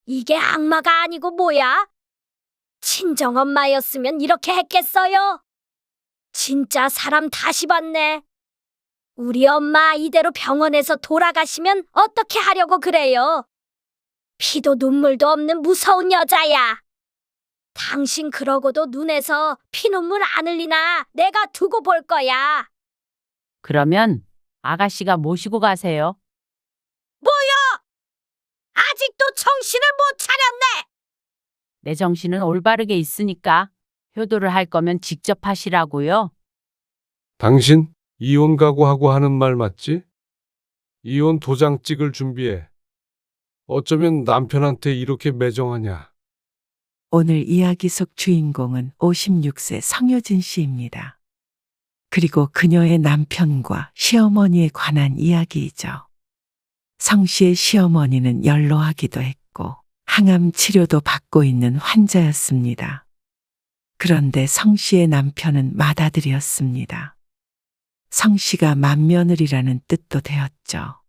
이게 악마가 아니고 뭐야? 친정엄마였으면 이렇게 했겠어요? 진짜 사람 다시 봤네. 우리 엄마 이대로 병원에서 돌아가시면 어떻게 하려고 그래요? 피도 눈물도 없는 무서운 여자야. 당신 그러고도 눈에서 피눈물 안 흘리나 내가 두고 볼 거야. 그러면 아가씨가 모시고 가세요. 아직도 정신을 못 차렸네. 내 정신은 올바르게 있으니까 효도를 할 거면 직접 하시라고요. 당신 이혼 각오하고 하는 말 맞지? 이혼 도장 찍을 준비해. 어쩌면 남편한테 이렇게 매정하냐? 오늘 이야기 속 주인공은 56세 성효진 씨입니다. 그리고 그녀의 남편과 시어머니에 관한 이야기이죠. 성 씨의 시어머니는 연로하기도 했고 항암 치료도 받고 있는 환자였습니다. 그런데 성 씨의 남편은 맏아들이었습니다. 성 씨가 맏며느리라는 뜻도 되었죠.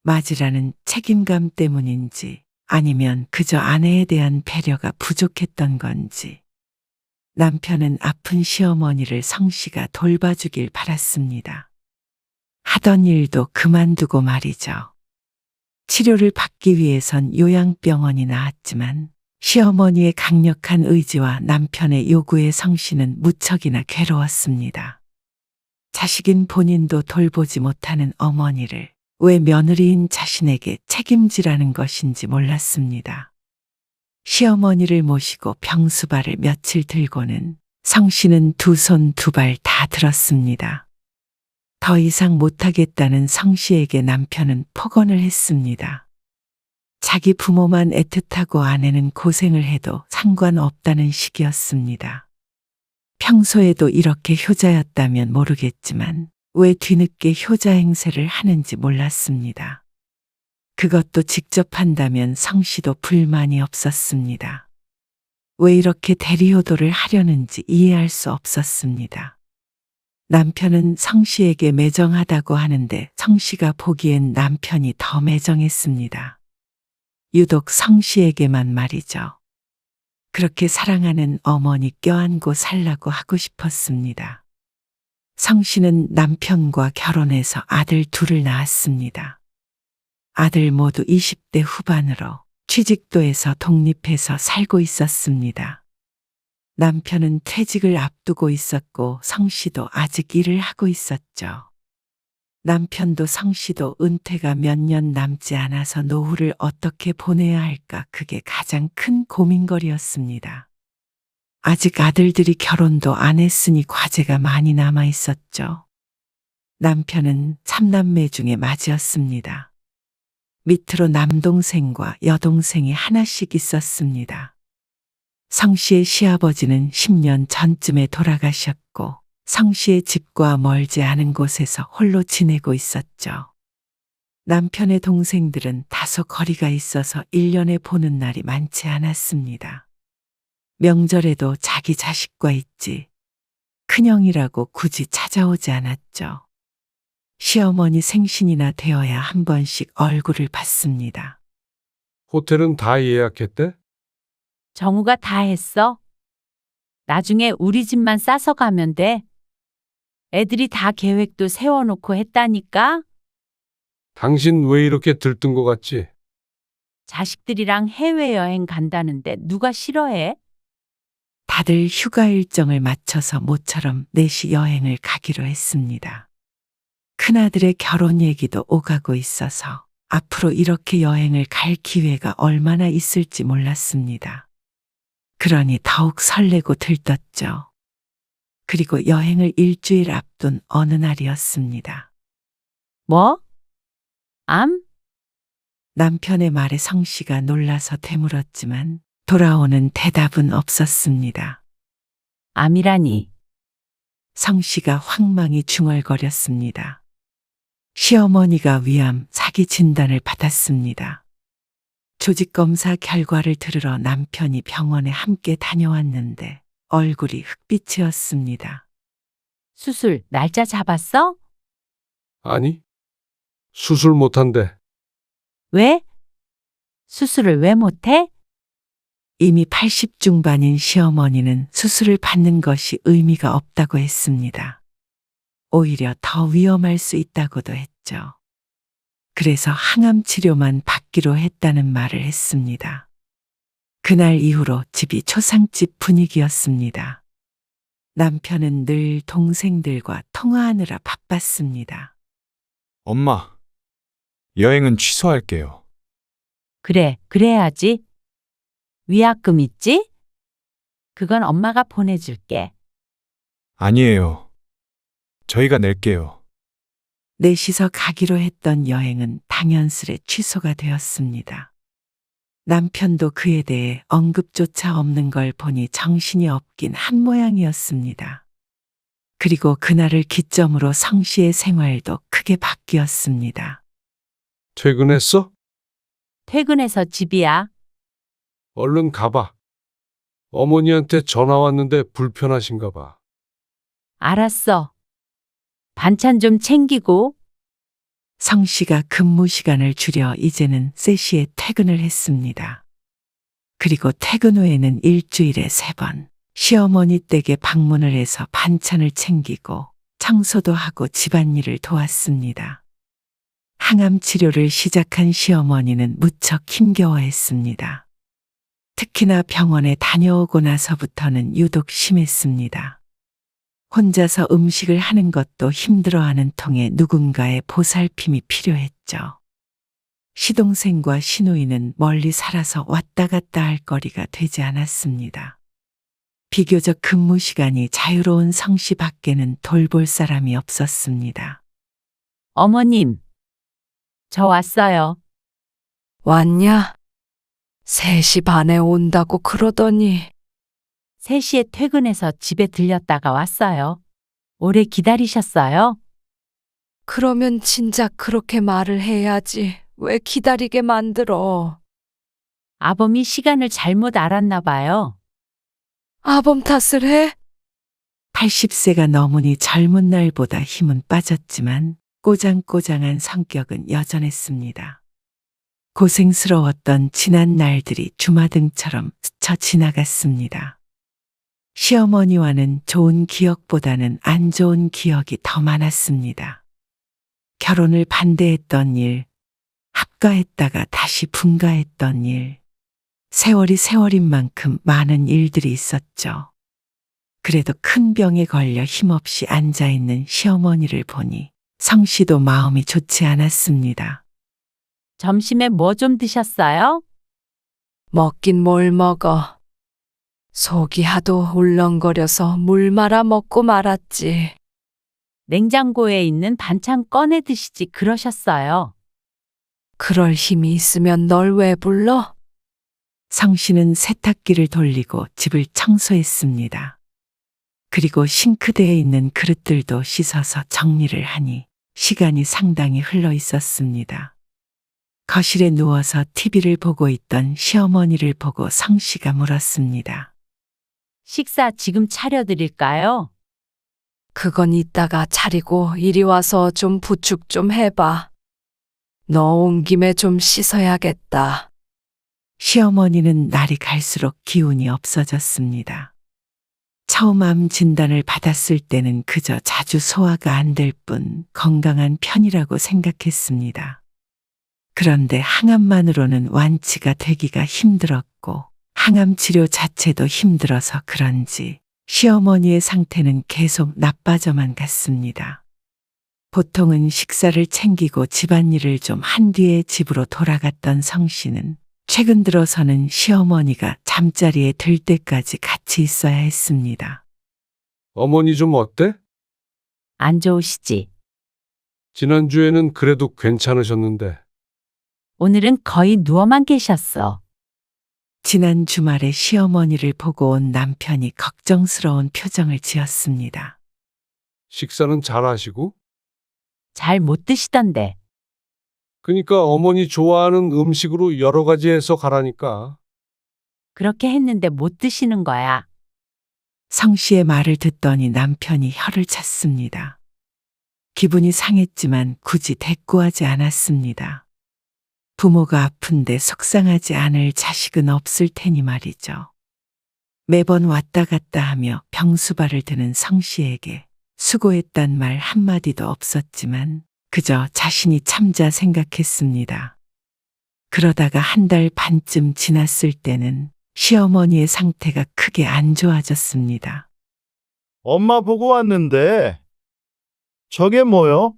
맞이라는 책임감 때문인지 아니면 그저 아내에 대한 배려가 부족했던 건지 남편은 아픈 시어머니를 성 씨가 돌봐주길 바랐습니다. 하던 일도 그만두고 말이죠. 치료를 받기 위해선 요양병원이 나왔지만 시어머니의 강력한 의지와 남편의 요구에 성 씨는 무척이나 괴로웠습니다. 자식인 본인도 돌보지 못하는 어머니를 왜 며느리인 자신에게 책임지라는 것인지 몰랐습니다. 시어머니를 모시고 병수발을 며칠 들고는 성 씨는 두 손 두 발 다 들었습니다. 더 이상 못하겠다는 성 씨에게 남편은 폭언을 했습니다. 자기 부모만 애틋하고 아내는 고생을 해도 상관없다는 식이었습니다. 평소에도 이렇게 효자였다면 모르겠지만 왜 뒤늦게 효자 행세를 하는지 몰랐습니다. 그것도 직접 한다면 성 씨도 불만이 없었습니다. 왜 이렇게 대리효도를 하려는지 이해할 수 없었습니다. 남편은 성 씨에게 매정하다고 하는데 성 씨가 보기엔 남편이 더 매정했습니다. 유독 성 씨에게만 말이죠. 그렇게 사랑하는 어머니 껴안고 살라고 하고 싶었습니다. 성 씨는 남편과 결혼해서 아들 둘을 낳았습니다. 아들 모두 20대 후반으로 취직도 해서 독립해서 살고 있었습니다. 남편은 퇴직을 앞두고 있었고 성 씨도 아직 일을 하고 있었죠. 남편도 성 씨도 은퇴가 몇 년 남지 않아서 노후를 어떻게 보내야 할까 그게 가장 큰 고민거리였습니다. 아직 아들들이 결혼도 안 했으니 과제가 많이 남아 있었죠. 남편은 3남매 중에 맞이었습니다. 밑으로 남동생과 여동생이 하나씩 있었습니다. 성 씨의 시아버지는 10년 전쯤에 돌아가셨고 성 씨의 집과 멀지 않은 곳에서 홀로 지내고 있었죠. 남편의 동생들은 다소 거리가 있어서 1년에 보는 날이 많지 않았습니다. 명절에도 자기 자식과 있지 큰형이라고 굳이 찾아오지 않았죠. 시어머니 생신이나 되어야 한 번씩 얼굴을 봤습니다. 호텔은 다 예약했대? 정우가 다 했어. 나중에 우리 집만 싸서 가면 돼. 애들이 다 계획도 세워놓고 했다니까. 당신 왜 이렇게 들뜬 것 같지? 자식들이랑 해외여행 간다는데 누가 싫어해? 다들 휴가 일정을 맞춰서 모처럼 넷이 여행을 가기로 했습니다. 큰아들의 결혼 얘기도 오가고 있어서 앞으로 이렇게 여행을 갈 기회가 얼마나 있을지 몰랐습니다. 그러니 더욱 설레고 들떴죠. 그리고 여행을 일주일 앞둔 어느 날이었습니다. 뭐? 암? 남편의 말에 성 씨가 놀라서 되물었지만 돌아오는 대답은 없었습니다. 암이라니. 성 씨가 황망히 중얼거렸습니다. 시어머니가 위암 사기 진단을 받았습니다. 조직검사 결과를 들으러 남편이 병원에 함께 다녀왔는데 얼굴이 흑빛이었습니다. 수술 날짜 잡았어? 아니, 수술 못한대. 왜? 수술을 왜 못해? 이미 80 중반인 시어머니는 수술을 받는 것이 의미가 없다고 했습니다. 오히려 더 위험할 수 있다고도 했죠. 그래서 항암 치료만 받기로 했다는 말을 했습니다. 그날 이후로 집이 초상집 분위기였습니다. 남편은 늘 동생들과 통화하느라 바빴습니다. 엄마, 여행은 취소할게요. 그래, 그래야지. 위약금 있지? 그건 엄마가 보내줄게. 아니에요. 저희가 낼게요. 넷이서 가기로 했던 여행은 당연스레 취소가 되었습니다. 남편도 그에 대해 언급조차 없는 걸 보니 정신이 없긴 한 모양이었습니다. 그리고 그날을 기점으로 성 씨의 생활도 크게 바뀌었습니다. 퇴근했어? 퇴근해서 집이야. 얼른 가봐. 어머니한테 전화 왔는데 불편하신가 봐. 알았어. 반찬 좀 챙기고. 성 씨가 근무 시간을 줄여 이제는 3시에 퇴근을 했습니다. 그리고 퇴근 후에는 일주일에 3번 시어머니 댁에 방문을 해서 반찬을 챙기고 청소도 하고 집안일을 도왔습니다. 항암 치료를 시작한 시어머니는 무척 힘겨워했습니다. 특히나 병원에 다녀오고 나서부터는 유독 심했습니다. 혼자서 음식을 하는 것도 힘들어하는 통에 누군가의 보살핌이 필요했죠. 시동생과 시누이는 멀리 살아서 왔다 갔다 할 거리가 되지 않았습니다. 비교적 근무 시간이 자유로운 성씨 밖에는 돌볼 사람이 없었습니다. 어머님, 저 왔어요. 왔냐? 3시 반에 온다고 그러더니 3시에 퇴근해서 집에 들렸다가 왔어요. 오래 기다리셨어요? 그러면 진작 그렇게 말을 해야지. 왜 기다리게 만들어? 아범이 시간을 잘못 알았나 봐요. 아범 탓을 해? 80세가 넘으니 젊은 날보다 힘은 빠졌지만 꼬장꼬장한 성격은 여전했습니다. 고생스러웠던 지난 날들이 주마등처럼 스쳐 지나갔습니다. 시어머니와는 좋은 기억보다는 안 좋은 기억이 더 많았습니다. 결혼을 반대했던 일, 합가했다가 다시 분가했던 일, 세월이 세월인 만큼 많은 일들이 있었죠. 그래도 큰 병에 걸려 힘없이 앉아있는 시어머니를 보니 성씨도 마음이 좋지 않았습니다. 점심에 뭐 좀 드셨어요? 먹긴 뭘 먹어. 속이 하도 울렁거려서 물 말아 먹고 말았지. 냉장고에 있는 반찬 꺼내 드시지 그러셨어요. 그럴 힘이 있으면 널 왜 불러? 성씨는 세탁기를 돌리고 집을 청소했습니다. 그리고 싱크대에 있는 그릇들도 씻어서 정리를 하니 시간이 상당히 흘러 있었습니다. 거실에 누워서 TV를 보고 있던 시어머니를 보고 성씨가 물었습니다. 식사 지금 차려드릴까요? 그건 이따가 차리고 이리 와서 좀 부축 좀 해봐. 너 온 김에 좀 씻어야겠다. 시어머니는 날이 갈수록 기운이 없어졌습니다. 처음 암 진단을 받았을 때는 그저 자주 소화가 안 될 뿐 건강한 편이라고 생각했습니다. 그런데 항암만으로는 완치가 되기가 힘들었고 항암 치료 자체도 힘들어서 그런지 시어머니의 상태는 계속 나빠져만 갔습니다. 보통은 식사를 챙기고 집안일을 좀 한 뒤에 집으로 돌아갔던 성씨는 최근 들어서는 시어머니가 잠자리에 들 때까지 같이 있어야 했습니다. 어머니 좀 어때? 안 좋으시지? 지난주에는 그래도 괜찮으셨는데. 오늘은 거의 누워만 계셨어. 지난 주말에 시어머니를 보고 온 남편이 걱정스러운 표정을 지었습니다. 식사는 잘 하시고? 잘 못 드시던데. 그러니까 어머니 좋아하는 음식으로 여러 가지 해서 가라니까. 그렇게 했는데 못 드시는 거야. 성씨의 말을 듣더니 남편이 혀를 찼습니다. 기분이 상했지만 굳이 대꾸하지 않았습니다. 부모가 아픈데 속상하지 않을 자식은 없을 테니 말이죠. 매번 왔다 갔다 하며 병수발을 드는 성 씨에게 수고했단 말 한마디도 없었지만 그저 자신이 참자 생각했습니다. 그러다가 한 달 반쯤 지났을 때는 시어머니의 상태가 크게 안 좋아졌습니다. 엄마 보고 왔는데 저게 뭐요?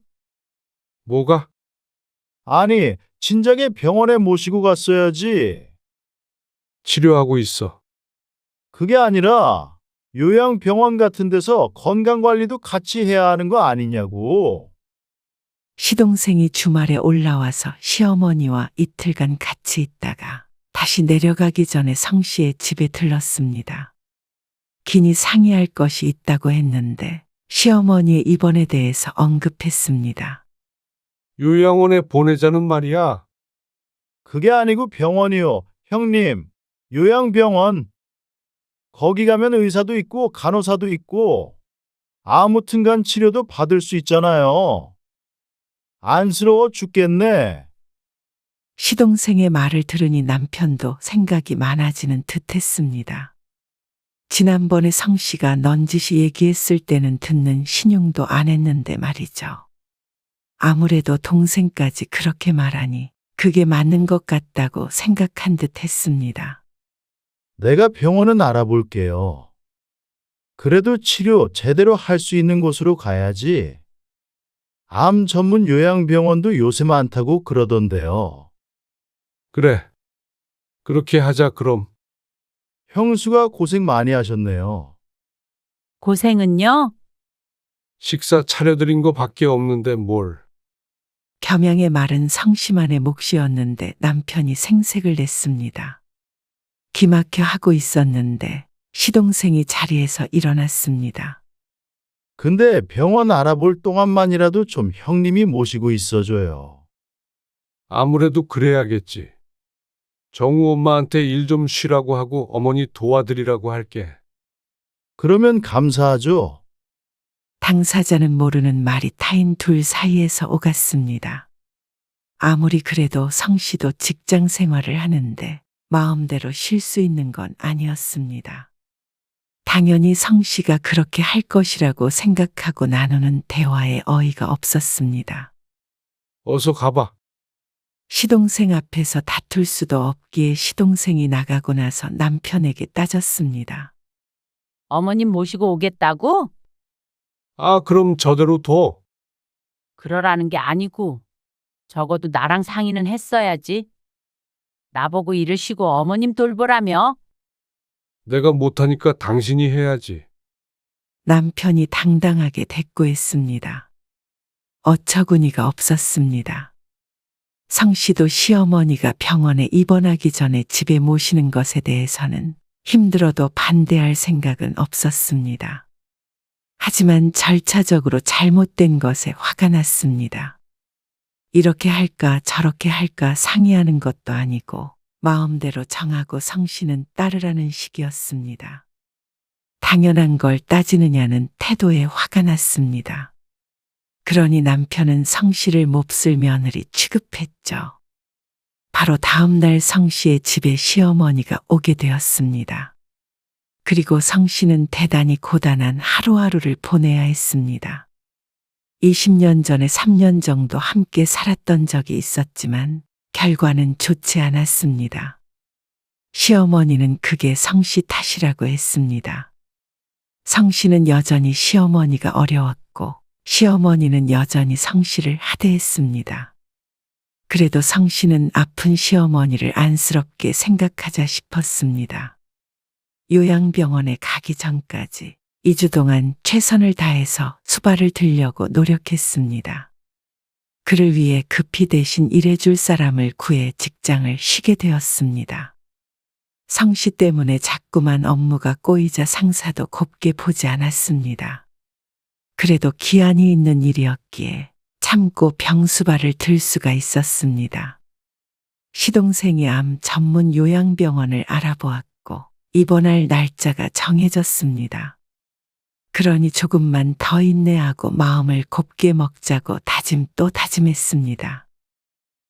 뭐가? 아니, 진작에 병원에 모시고 갔어야지. 치료하고 있어. 그게 아니라 요양병원 같은 데서 건강관리도 같이 해야 하는 거 아니냐고. 시동생이 주말에 올라와서 시어머니와 이틀간 같이 있다가 다시 내려가기 전에 성 씨의 집에 들렀습니다. 긴히 상의할 것이 있다고 했는데 시어머니의 입원에 대해서 언급했습니다. 요양원에 보내자는 말이야. 그게 아니고 병원이요. 형님, 요양병원. 거기 가면 의사도 있고 간호사도 있고 아무튼간 치료도 받을 수 있잖아요. 안쓰러워 죽겠네. 시동생의 말을 들으니 남편도 생각이 많아지는 듯했습니다. 지난번에 성 씨가 넌지시 얘기했을 때는 듣는 신용도 안 했는데 말이죠. 아무래도 동생까지 그렇게 말하니 그게 맞는 것 같다고 생각한 듯 했습니다. 내가 병원은 알아볼게요. 그래도 치료 제대로 할 수 있는 곳으로 가야지. 암 전문 요양병원도 요새 많다고 그러던데요. 그래. 그렇게 하자 그럼. 형수가 고생 많이 하셨네요. 고생은요? 식사 차려드린 거 밖에 없는데 뭘. 겸양의 말은 성씨만의 몫이었는데 남편이 생색을 냈습니다. 기막혀 하고 있었는데 시동생이 자리에서 일어났습니다. 근데 병원 알아볼 동안만이라도 좀 형님이 모시고 있어줘요. 아무래도 그래야겠지. 정우 엄마한테 일 좀 쉬라고 하고 어머니 도와드리라고 할게. 그러면 감사하죠. 당사자는 모르는 말이 타인 둘 사이에서 오갔습니다. 아무리 그래도 성씨도 직장 생활을 하는데 마음대로 쉴 수 있는 건 아니었습니다. 당연히 성씨가 그렇게 할 것이라고 생각하고 나누는 대화에 어이가 없었습니다. 어서 가봐. 시동생 앞에서 다툴 수도 없기에 시동생이 나가고 나서 남편에게 따졌습니다. 어머님 모시고 오겠다고? 아, 그럼 저대로 둬. 그러라는 게 아니고 적어도 나랑 상의는 했어야지. 나보고 일을 쉬고 어머님 돌보라며? 내가 못하니까 당신이 해야지. 남편이 당당하게 대꾸했습니다. 어처구니가 없었습니다. 성씨도 시어머니가 병원에 입원하기 전에 집에 모시는 것에 대해서는 힘들어도 반대할 생각은 없었습니다. 하지만 절차적으로 잘못된 것에 화가 났습니다. 이렇게 할까 저렇게 할까 상의하는 것도 아니고 마음대로 정하고 성씨는 따르라는 식이었습니다. 당연한 걸 따지느냐는 태도에 화가 났습니다. 그러니 남편은 성씨를 몹쓸 며느리 취급했죠. 바로 다음 날 성씨의 집에 시어머니가 오게 되었습니다. 그리고 성씨는 대단히 고단한 하루하루를 보내야 했습니다. 20년 전에 3년 정도 함께 살았던 적이 있었지만 결과는 좋지 않았습니다. 시어머니는 그게 성씨 탓이라고 했습니다. 성씨는 여전히 시어머니가 어려웠고 시어머니는 여전히 성씨를 하대했습니다. 그래도 성씨는 아픈 시어머니를 안쓰럽게 생각하자 싶었습니다. 요양병원에 가기 전까지 2주 동안 최선을 다해서 수발을 들려고 노력했습니다. 그를 위해 급히 대신 일해줄 사람을 구해 직장을 쉬게 되었습니다. 성씨 때문에 자꾸만 업무가 꼬이자 상사도 곱게 보지 않았습니다. 그래도 기한이 있는 일이었기에 참고 병수발을 들 수가 있었습니다. 시동생이 암 전문 요양병원을 알아보았고 입원할 날짜가 정해졌습니다. 그러니 조금만 더 인내하고 마음을 곱게 먹자고 다짐 또 다짐했습니다.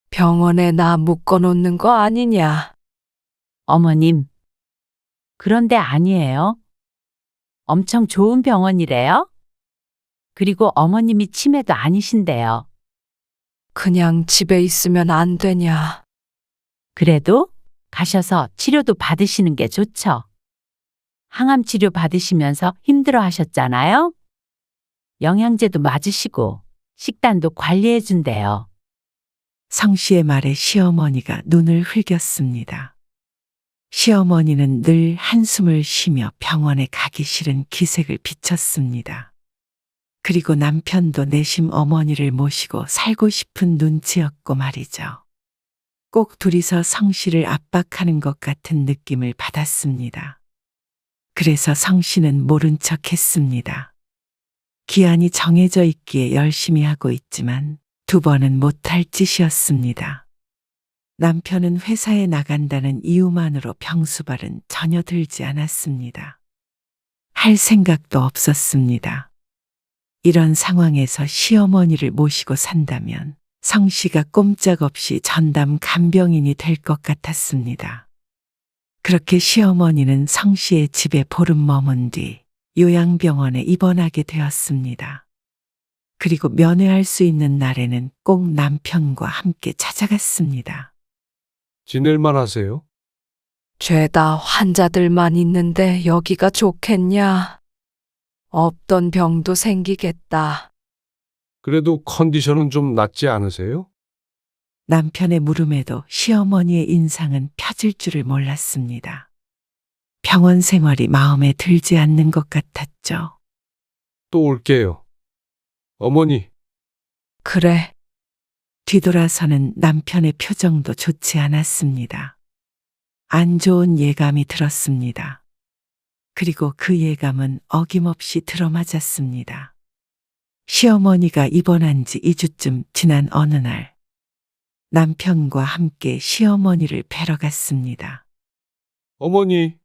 병원에 나 묶어놓는 거 아니냐? 어머님. 그런데 아니에요. 엄청 좋은 병원이래요. 그리고 어머님이 치매도 아니신데요. 그냥 집에 있으면 안 되냐? 그래도 가셔서 치료도 받으시는 게 좋죠. 항암 치료 받으시면서 힘들어 하셨잖아요. 영양제도 맞으시고 식단도 관리해 준대요. 성 씨의 말에 시어머니가 눈을 흘겼습니다. 시어머니는 늘 한숨을 쉬며 병원에 가기 싫은 기색을 비쳤습니다. 그리고 남편도 내심 어머니를 모시고 살고 싶은 눈치였고 말이죠. 꼭 둘이서 성 씨를 압박하는 것 같은 느낌을 받았습니다. 그래서 성 씨는 모른 척 했습니다. 기한이 정해져 있기에 열심히 하고 있지만 2번은 못할 짓이었습니다. 남편은 회사에 나간다는 이유만으로 병수발은 전혀 들지 않았습니다. 할 생각도 없었습니다. 이런 상황에서 시어머니를 모시고 산다면 성 씨가 꼼짝없이 전담 간병인이 될 것 같았습니다. 그렇게 시어머니는 성 씨의 집에 보름 머문 뒤 요양병원에 입원하게 되었습니다. 그리고 면회할 수 있는 날에는 꼭 남편과 함께 찾아갔습니다. 지낼만 하세요? 죄다 환자들만 있는데 여기가 좋겠냐? 없던 병도 생기겠다. 그래도 컨디션은 좀 낫지 않으세요? 남편의 물음에도 시어머니의 인상은 펴질 줄을 몰랐습니다. 병원 생활이 마음에 들지 않는 것 같았죠. 또 올게요. 어머니, 그래, 뒤돌아서는 남편의 표정도 좋지 않았습니다. 안 좋은 예감이 들었습니다. 그리고 그 예감은 어김없이 들어맞았습니다. 시어머니가 입원한 지 2주쯤 지난 어느 날, 남편과 함께 시어머니를 뵈러 갔습니다. 어머니,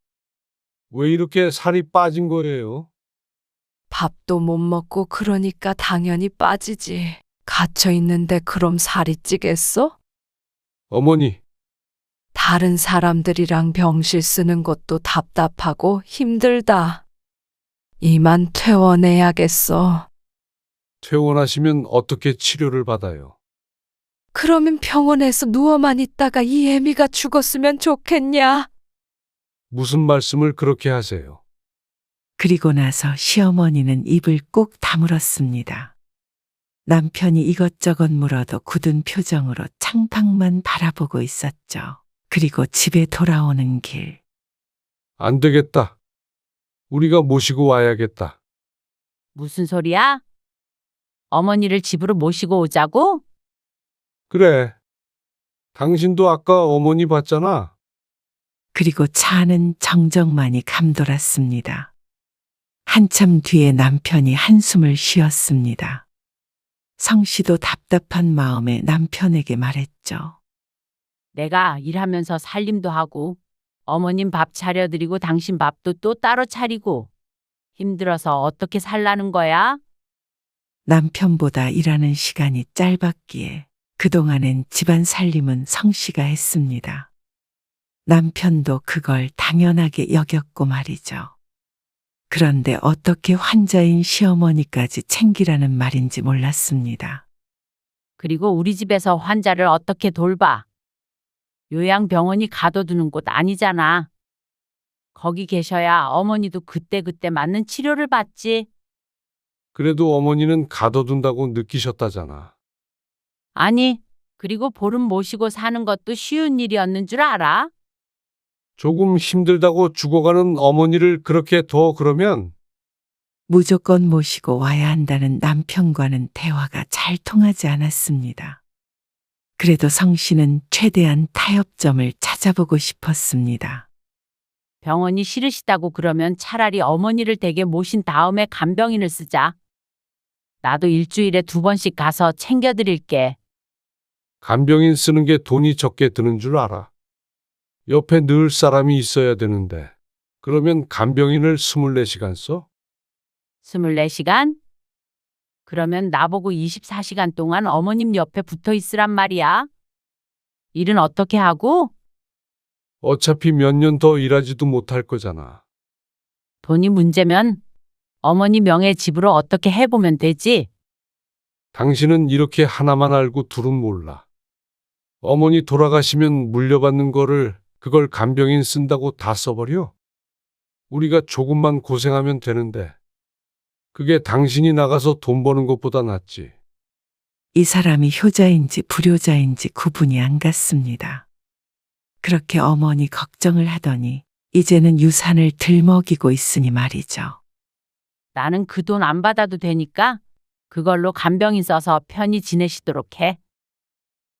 왜 이렇게 살이 빠진 거예요? 밥도 못 먹고 그러니까 당연히 빠지지. 갇혀 있는데 그럼 살이 찌겠어? 어머니, 다른 사람들이랑 병실 쓰는 것도 답답하고 힘들다. 이만 퇴원해야겠어. 퇴원하시면 어떻게 치료를 받아요? 그러면 병원에서 누워만 있다가 이 애미가 죽었으면 좋겠냐? 무슨 말씀을 그렇게 하세요? 그리고 나서 시어머니는 입을 꼭 다물었습니다. 남편이 이것저것 물어도 굳은 표정으로 창밖만 바라보고 있었죠. 그리고 집에 돌아오는 길, 안 되겠다. 우리가 모시고 와야겠다. 무슨 소리야? 어머니를 집으로 모시고 오자고? 그래. 당신도 아까 어머니 봤잖아. 그리고 차 안은 정적만이 감돌았습니다. 한참 뒤에 남편이 한숨을 쉬었습니다. 성 씨도 답답한 마음에 남편에게 말했죠. 내가 일하면서 살림도 하고 어머님 밥 차려드리고 당신 밥도 또 따로 차리고 힘들어서 어떻게 살라는 거야? 남편보다 일하는 시간이 짧았기에 그동안엔 집안 살림은 성 씨가 했습니다. 남편도 그걸 당연하게 여겼고 말이죠. 그런데 어떻게 환자인 시어머니까지 챙기라는 말인지 몰랐습니다. 그리고 우리 집에서 환자를 어떻게 돌봐? 요양병원이 가둬두는 곳 아니잖아. 거기 계셔야 어머니도 그때그때 맞는 치료를 받지. 그래도 어머니는 가둬둔다고 느끼셨다잖아. 아니, 그리고 보름 모시고 사는 것도 쉬운 일이었는 줄 알아? 조금 힘들다고 죽어가는 어머니를 그렇게 둬 그러면 무조건 모시고 와야 한다는 남편과는 대화가 잘 통하지 않았습니다. 그래도 성 씨는 최대한 타협점을 찾아보고 싶었습니다. 병원이 싫으시다고 그러면 차라리 어머니를 댁에 모신 다음에 간병인을 쓰자. 나도 일주일에 2번씩 가서 챙겨드릴게. 간병인 쓰는 게 돈이 적게 드는 줄 알아. 옆에 늘 사람이 있어야 되는데 그러면 간병인을 24시간 써? 24시간? 그러면 나보고 24시간 동안 어머님 옆에 붙어 있으란 말이야. 일은 어떻게 하고? 어차피 몇 년 더 일하지도 못할 거잖아. 돈이 문제면 어머니 명의 집으로 어떻게 해보면 되지? 당신은 이렇게 하나만 알고 둘은 몰라. 어머니 돌아가시면 물려받는 거를 그걸 간병인 쓴다고 다 써버려? 우리가 조금만 고생하면 되는데 그게 당신이 나가서 돈 버는 것보다 낫지. 이 사람이 효자인지 불효자인지 구분이 안 갔습니다. 그렇게 어머니 걱정을 하더니 이제는 유산을 들먹이고 있으니 말이죠. 나는 그 돈 안 받아도 되니까 그걸로 간병인 써서 편히 지내시도록 해.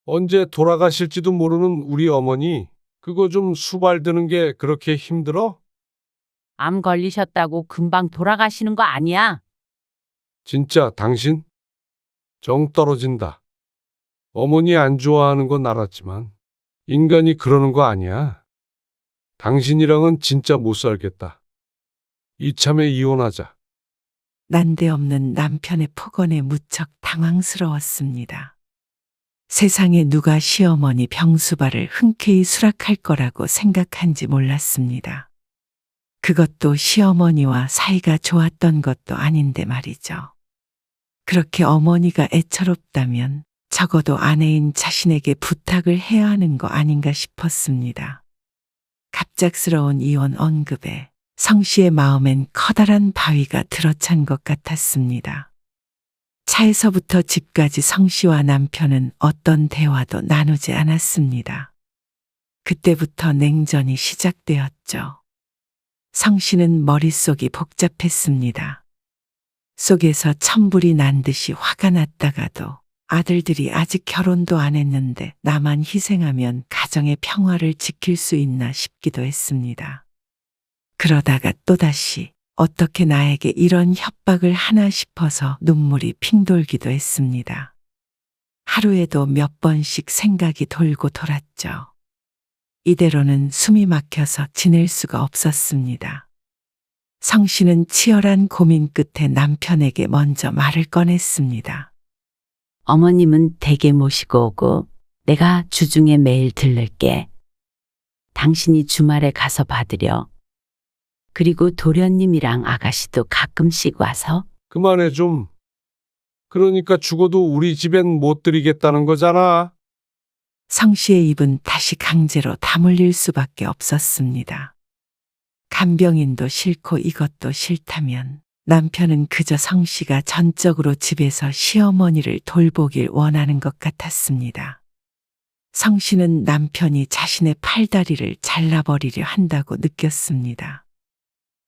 언제 돌아가실지도 모르는 우리 어머니, 그거 좀 수발드는 게 그렇게 힘들어? 암 걸리셨다고 금방 돌아가시는 거 아니야. 진짜 당신? 정 떨어진다. 어머니 안 좋아하는 건 알았지만 인간이 그러는 거 아니야. 당신이랑은 진짜 못 살겠다. 이참에 이혼하자. 난데없는 남편의 폭언에 무척 당황스러웠습니다. 세상에 누가 시어머니 병수발을 흔쾌히 수락할 거라고 생각한지 몰랐습니다. 그것도 시어머니와 사이가 좋았던 것도 아닌데 말이죠. 그렇게 어머니가 애처롭다면 적어도 아내인 자신에게 부탁을 해야 하는 거 아닌가 싶었습니다. 갑작스러운 이혼 언급에 성 씨의 마음엔 커다란 바위가 들어찬 것 같았습니다. 차에서부터 집까지 성 씨와 남편은 어떤 대화도 나누지 않았습니다. 그때부터 냉전이 시작되었죠. 성 씨는 머릿속이 복잡했습니다. 속에서 천불이 난 듯이 화가 났다가도 아들들이 아직 결혼도 안 했는데 나만 희생하면 가정의 평화를 지킬 수 있나 싶기도 했습니다. 그러다가 또다시 어떻게 나에게 이런 협박을 하나 싶어서 눈물이 핑 돌기도 했습니다. 하루에도 몇 번씩 생각이 돌고 돌았죠. 이대로는 숨이 막혀서 지낼 수가 없었습니다. 성 씨는 치열한 고민 끝에 남편에게 먼저 말을 꺼냈습니다. 어머님은 댁에 모시고 오고 내가 주중에 매일 들를게. 당신이 주말에 가서 받으려. 그리고 도련님이랑 아가씨도 가끔씩 와서. 그만해 좀. 그러니까 죽어도 우리 집엔 못 드리겠다는 거잖아. 성 씨의 입은 다시 강제로 다물릴 수밖에 없었습니다. 간병인도 싫고 이것도 싫다면 남편은 그저 성 씨가 전적으로 집에서 시어머니를 돌보길 원하는 것 같았습니다. 성 씨는 남편이 자신의 팔다리를 잘라버리려 한다고 느꼈습니다.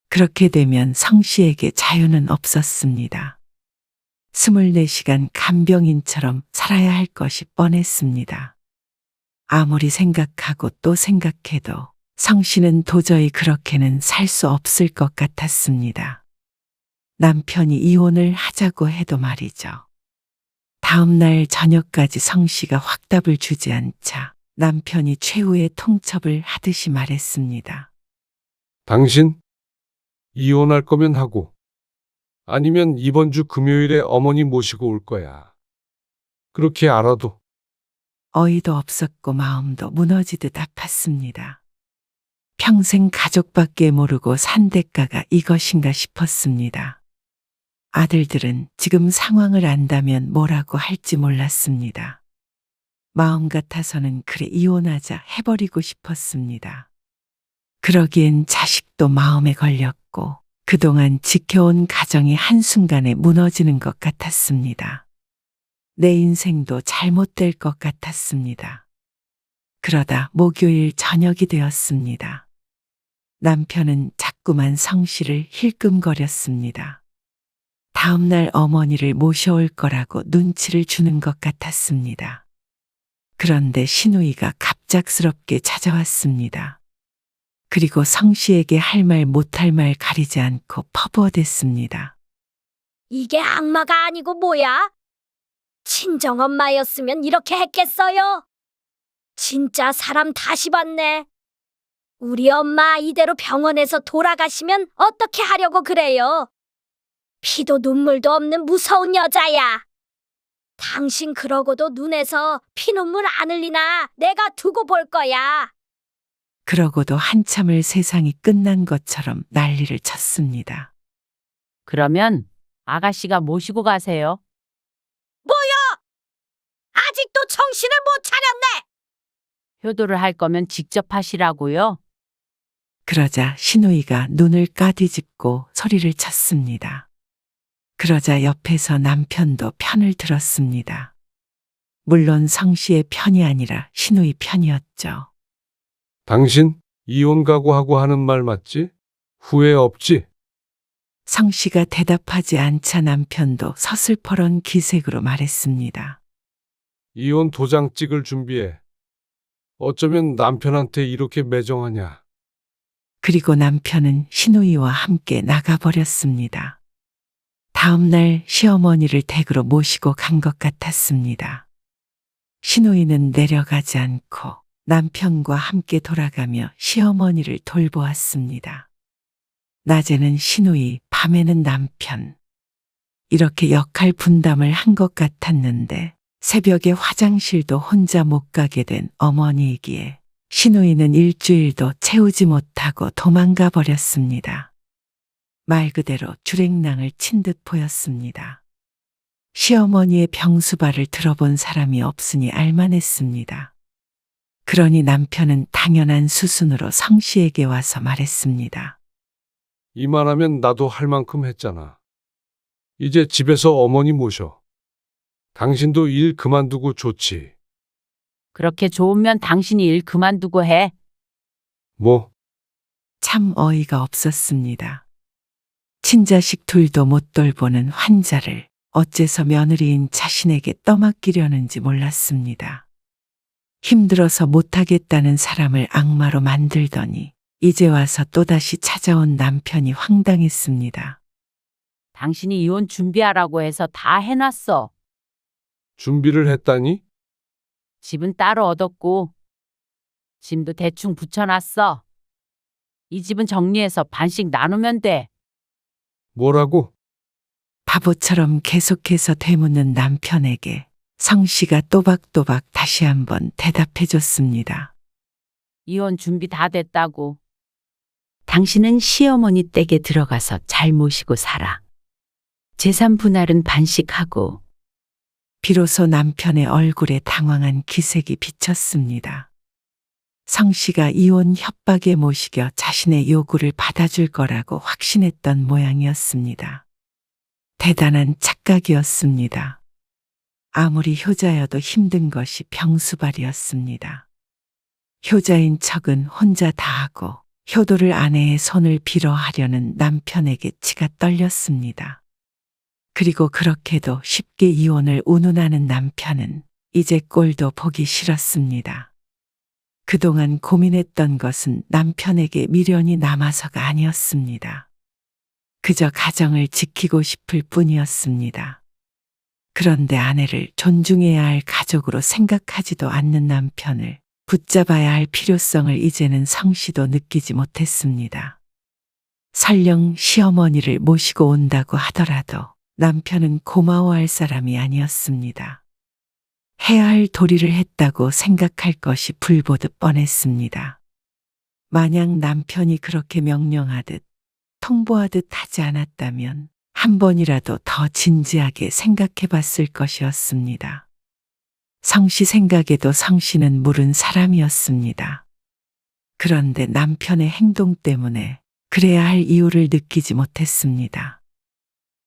그렇게 되면 성 씨에게 자유는 없었습니다. 24시간 간병인처럼 살아야 할 것이 뻔했습니다. 아무리 생각하고 또 생각해도 성 씨는 도저히 그렇게는 살 수 없을 것 같았습니다. 남편이 이혼을 하자고 해도 말이죠. 다음 날 저녁까지 성 씨가 확답을 주지 않자 남편이 최후의 통첩을 하듯이 말했습니다. 당신? 이혼할 거면 하고. 아니면 이번 주 금요일에 어머니 모시고 올 거야. 그렇게 알아도. 어이도 없었고 마음도 무너지듯 아팠습니다. 평생 가족밖에 모르고 산 대가가 이것인가 싶었습니다. 아들들은 지금 상황을 안다면 뭐라고 할지 몰랐습니다. 마음 같아서는 그래 이혼하자 해버리고 싶었습니다. 그러기엔 자식도 마음에 걸렸고 그동안 지켜온 가정이 한순간에 무너지는 것 같았습니다. 내 인생도 잘못될 것 같았습니다. 그러다 목요일 저녁이 되었습니다. 남편은 자꾸만 성 씨를 힐끔거렸습니다. 다음 날 어머니를 모셔올 거라고 눈치를 주는 것 같았습니다. 그런데 신우이가 갑작스럽게 찾아왔습니다. 그리고 성 씨에게 할 말 못할 말 가리지 않고 퍼부어댔습니다. 이게 악마가 아니고 뭐야? 친정엄마였으면 이렇게 했겠어요? 진짜 사람 다시 봤네. 우리 엄마 이대로 병원에서 돌아가시면 어떻게 하려고 그래요? 피도 눈물도 없는 무서운 여자야. 당신 그러고도 눈에서 피눈물 안 흘리나 내가 두고 볼 거야. 그러고도 한참을 세상이 끝난 것처럼 난리를 쳤습니다. 그러면 아가씨가 모시고 가세요. 아직도 정신을 못 차렸네. 효도를 할 거면 직접 하시라고요. 그러자 신우이가 눈을 까뒤집고 소리를 쳤습니다. 그러자 옆에서 남편도 편을 들었습니다. 물론 성씨의 편이 아니라 신우이 편이었죠. 당신 이혼 각오하고 하는 말 맞지? 후회 없지? 성씨가 대답하지 않자 남편도 서슬퍼런 기색으로 말했습니다. 이혼 도장 찍을 준비해. 어쩌면 남편한테 이렇게 매정하냐? 그리고 남편은 신우이와 함께 나가버렸습니다. 다음 날 시어머니를 댁으로 모시고 간 것 같았습니다. 신우이는 내려가지 않고 남편과 함께 돌아가며 시어머니를 돌보았습니다. 낮에는 신우이, 밤에는 남편. 이렇게 역할 분담을 한 것 같았는데 새벽에 화장실도 혼자 못 가게 된 어머니이기에 신우이는 일주일도 채우지 못하고 도망가 버렸습니다. 말 그대로 주랭랑을 친 듯 보였습니다. 시어머니의 병수발을 들어본 사람이 없으니 알만했습니다. 그러니 남편은 당연한 수순으로 성씨에게 와서 말했습니다. 이만하면 나도 할 만큼 했잖아. 이제 집에서 어머니 모셔. 당신도 일 그만두고 좋지. 그렇게 좋으면 당신이 일 그만두고 해. 뭐? 참 어이가 없었습니다. 친자식 둘도 못 돌보는 환자를 어째서 며느리인 자신에게 떠맡기려는지 몰랐습니다. 힘들어서 못하겠다는 사람을 악마로 만들더니 이제 와서 또다시 찾아온 남편이 황당했습니다. 당신이 이혼 준비하라고 해서 다 해놨어. 준비를 했다니? 집은 따로 얻었고 짐도 대충 붙여놨어. 이 집은 정리해서 반씩 나누면 돼. 뭐라고? 바보처럼 계속해서 되묻는 남편에게 성씨가 또박또박 다시 한번 대답해 줬습니다. 이혼 준비 다 됐다고. 당신은 시어머니 댁에 들어가서 잘 모시고 살아. 재산 분할은 반씩하고. 비로소 남편의 얼굴에 당황한 기색이 비쳤습니다. 성씨가 이혼 협박에 못 이겨 자신의 요구를 받아줄 거라고 확신했던 모양이었습니다. 대단한 착각이었습니다. 아무리 효자여도 힘든 것이 병수발이었습니다. 효자인 척은 혼자 다 하고 효도를 아내의 손을 빌어 하려는 남편에게 치가 떨렸습니다. 그리고 그렇게도 쉽게 이혼을 운운하는 남편은 이제 꼴도 보기 싫었습니다. 그동안 고민했던 것은 남편에게 미련이 남아서가 아니었습니다. 그저 가정을 지키고 싶을 뿐이었습니다. 그런데 아내를 존중해야 할 가족으로 생각하지도 않는 남편을 붙잡아야 할 필요성을 이제는 성씨도 느끼지 못했습니다. 설령 시어머니를 모시고 온다고 하더라도 남편은 고마워할 사람이 아니었습니다. 해야 할 도리를 했다고 생각할 것이 불보듯 뻔했습니다. 만약 남편이 그렇게 명령하듯 통보하듯 하지 않았다면 한 번이라도 더 진지하게 생각해 봤을 것이었습니다. 성씨 생각에도 성씨는 무른 사람이었습니다. 그런데 남편의 행동 때문에 그래야 할 이유를 느끼지 못했습니다.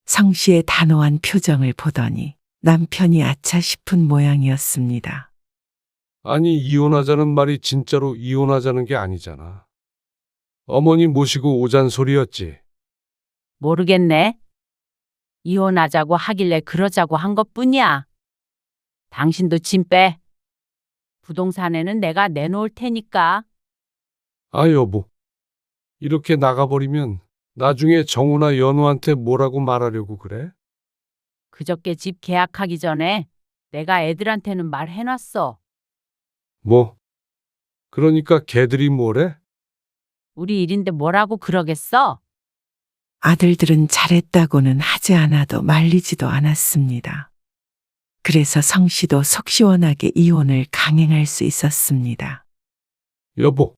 성씨의 단호한 표정을 보더니 남편이 아차 싶은 모양이었습니다. 아니, 이혼하자는 말이 진짜로 이혼하자는 게 아니잖아. 어머니 모시고 오잔 소리였지. 모르겠네. 이혼하자고 하길래 그러자고 한 것뿐이야. 당신도 짐 빼. 부동산에는 내가 내놓을 테니까. 아, 여보. 이렇게 나가버리면 나중에 정우나 연우한테 뭐라고 말하려고 그래? 그저께 집 계약하기 전에 내가 애들한테는 말해놨어. 뭐? 그러니까 걔들이 뭐래? 우리 일인데 뭐라고 그러겠어? 아들들은 잘했다고는 하지 않아도 말리지도 않았습니다. 그래서 성 씨도 속 시원하게 이혼을 강행할 수 있었습니다. 여보,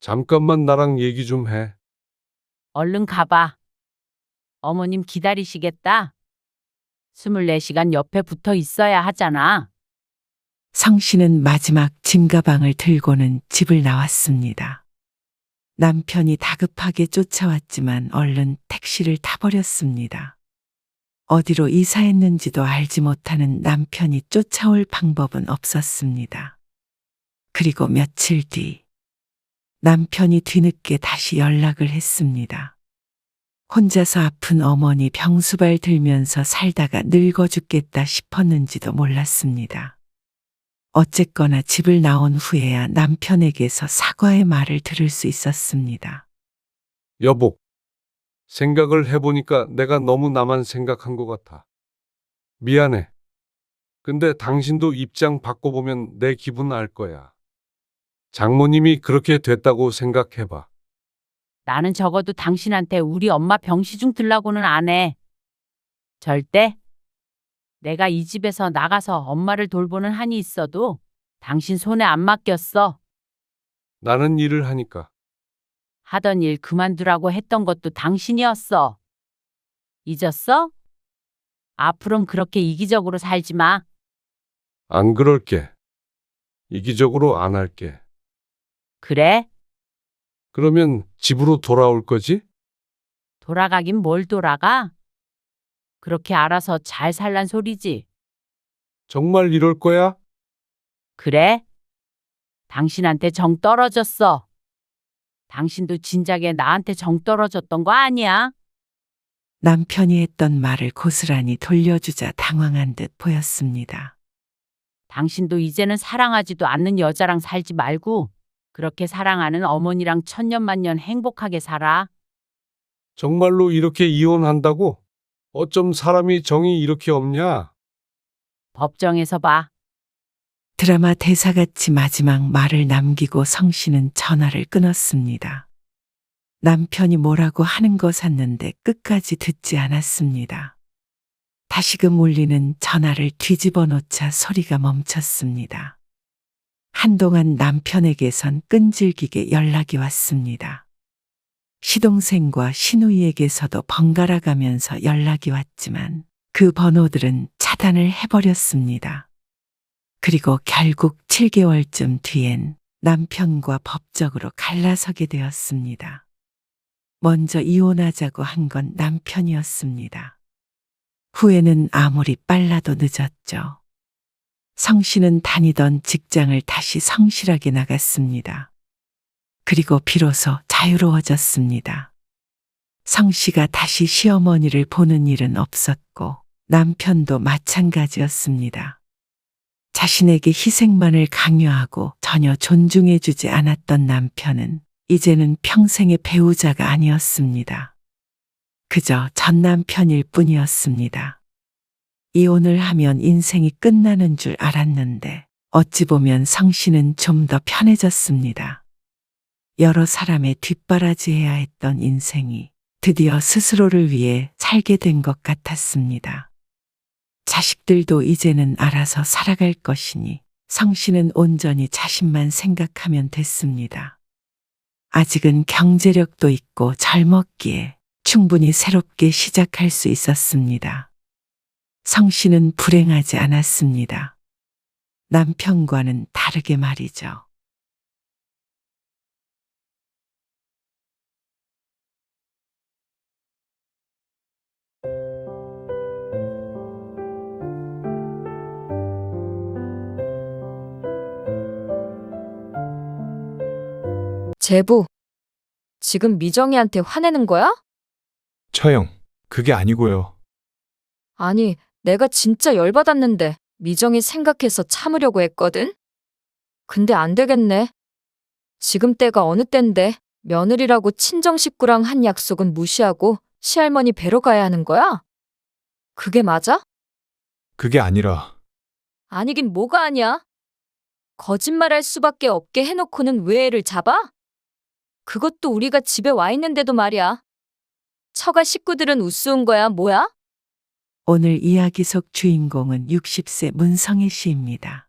잠깐만 나랑 얘기 좀 해. 얼른 가봐. 어머님 기다리시겠다. 24시간 옆에 붙어 있어야 하잖아. 성 씨는 마지막 짐가방을 들고는 집을 나왔습니다. 남편이 다급하게 쫓아왔지만 얼른 택시를 타버렸습니다. 어디로 이사했는지도 알지 못하는 남편이 쫓아올 방법은 없었습니다. 그리고 며칠 뒤 남편이 뒤늦게 다시 연락을 했습니다. 혼자서 아픈 어머니 병수발 들면서 살다가 늙어 죽겠다 싶었는지도 몰랐습니다. 어쨌거나 집을 나온 후에야 남편에게서 사과의 말을 들을 수 있었습니다. 여보, 생각을 해보니까 내가 너무 나만 생각한 것 같아. 미안해. 근데 당신도 입장 바꿔보면 내 기분 알 거야. 장모님이 그렇게 됐다고 생각해봐. 나는 적어도 당신한테 우리 엄마 병시중 들라고는 안 해. 절대. 내가 이 집에서 나가서 엄마를 돌보는 한이 있어도 당신 손에 안 맡겼어. 나는 일을 하니까. 하던 일 그만두라고 했던 것도 당신이었어. 잊었어? 앞으론 그렇게 이기적으로 살지 마. 안 그럴게. 이기적으로 안 할게. 그래? 그러면 집으로 돌아올 거지? 돌아가긴 뭘 돌아가? 그렇게 알아서 잘 살란 소리지. 정말 이럴 거야? 그래? 당신한테 정 떨어졌어. 당신도 진작에 나한테 정 떨어졌던 거 아니야? 남편이 했던 말을 고스란히 돌려주자 당황한 듯 보였습니다. 당신도 이제는 사랑하지도 않는 여자랑 살지 말고 그렇게 사랑하는 어머니랑 천년만년 행복하게 살아. 정말로 이렇게 이혼한다고? 어쩜 사람이 정이 이렇게 없냐? 법정에서 봐. 드라마 대사같이 마지막 말을 남기고 성 씨는 전화를 끊었습니다. 남편이 뭐라고 하는 거 샀는데 끝까지 듣지 않았습니다. 다시금 울리는 전화를 뒤집어 놓자 소리가 멈췄습니다. 한동안 남편에게선 끈질기게 연락이 왔습니다. 시동생과 시누이에게서도 번갈아 가면서 연락이 왔지만 그 번호들은 차단을 해버렸습니다. 그리고 결국 7개월쯤 뒤엔 남편과 법적으로 갈라서게 되었습니다. 먼저 이혼하자고 한 건 남편이었습니다. 후에는 아무리 빨라도 늦었죠. 성 씨는 다니던 직장을 다시 성실하게 나갔습니다. 그리고 비로소 자유로워졌습니다. 성 씨가 다시 시어머니를 보는 일은 없었고 남편도 마찬가지였습니다. 자신에게 희생만을 강요하고 전혀 존중해주지 않았던 남편은 이제는 평생의 배우자가 아니었습니다. 그저 전 남편일 뿐이었습니다. 이혼을 하면 인생이 끝나는 줄 알았는데 어찌 보면 성 씨는 좀 더 편해졌습니다. 여러 사람의 뒷바라지해야 했던 인생이 드디어 스스로를 위해 살게 된 것 같았습니다. 자식들도 이제는 알아서 살아갈 것이니 성 씨는 온전히 자신만 생각하면 됐습니다. 아직은 경제력도 있고 젊었기에 충분히 새롭게 시작할 수 있었습니다. 성 씨는 불행하지 않았습니다. 남편과는 다르게 말이죠. 제부, 지금 미정이한테 화내는 거야? 처형, 그게 아니고요. 아니, 내가 진짜 열받았는데 미정이 생각해서 참으려고 했거든? 근데 안 되겠네. 지금 때가 어느 땐데 며느리라고 친정 식구랑 한 약속은 무시하고 시할머니 뵈러 가야 하는 거야? 그게 맞아? 그게 아니라 아니긴 뭐가 아니야. 거짓말할 수밖에 없게 해놓고는 왜 애를 잡아? 그것도 우리가 집에 와 있는데도 말이야. 처가 식구들은 우스운 거야, 뭐야? 오늘 이야기 속 주인공은 60세 문성애 씨입니다.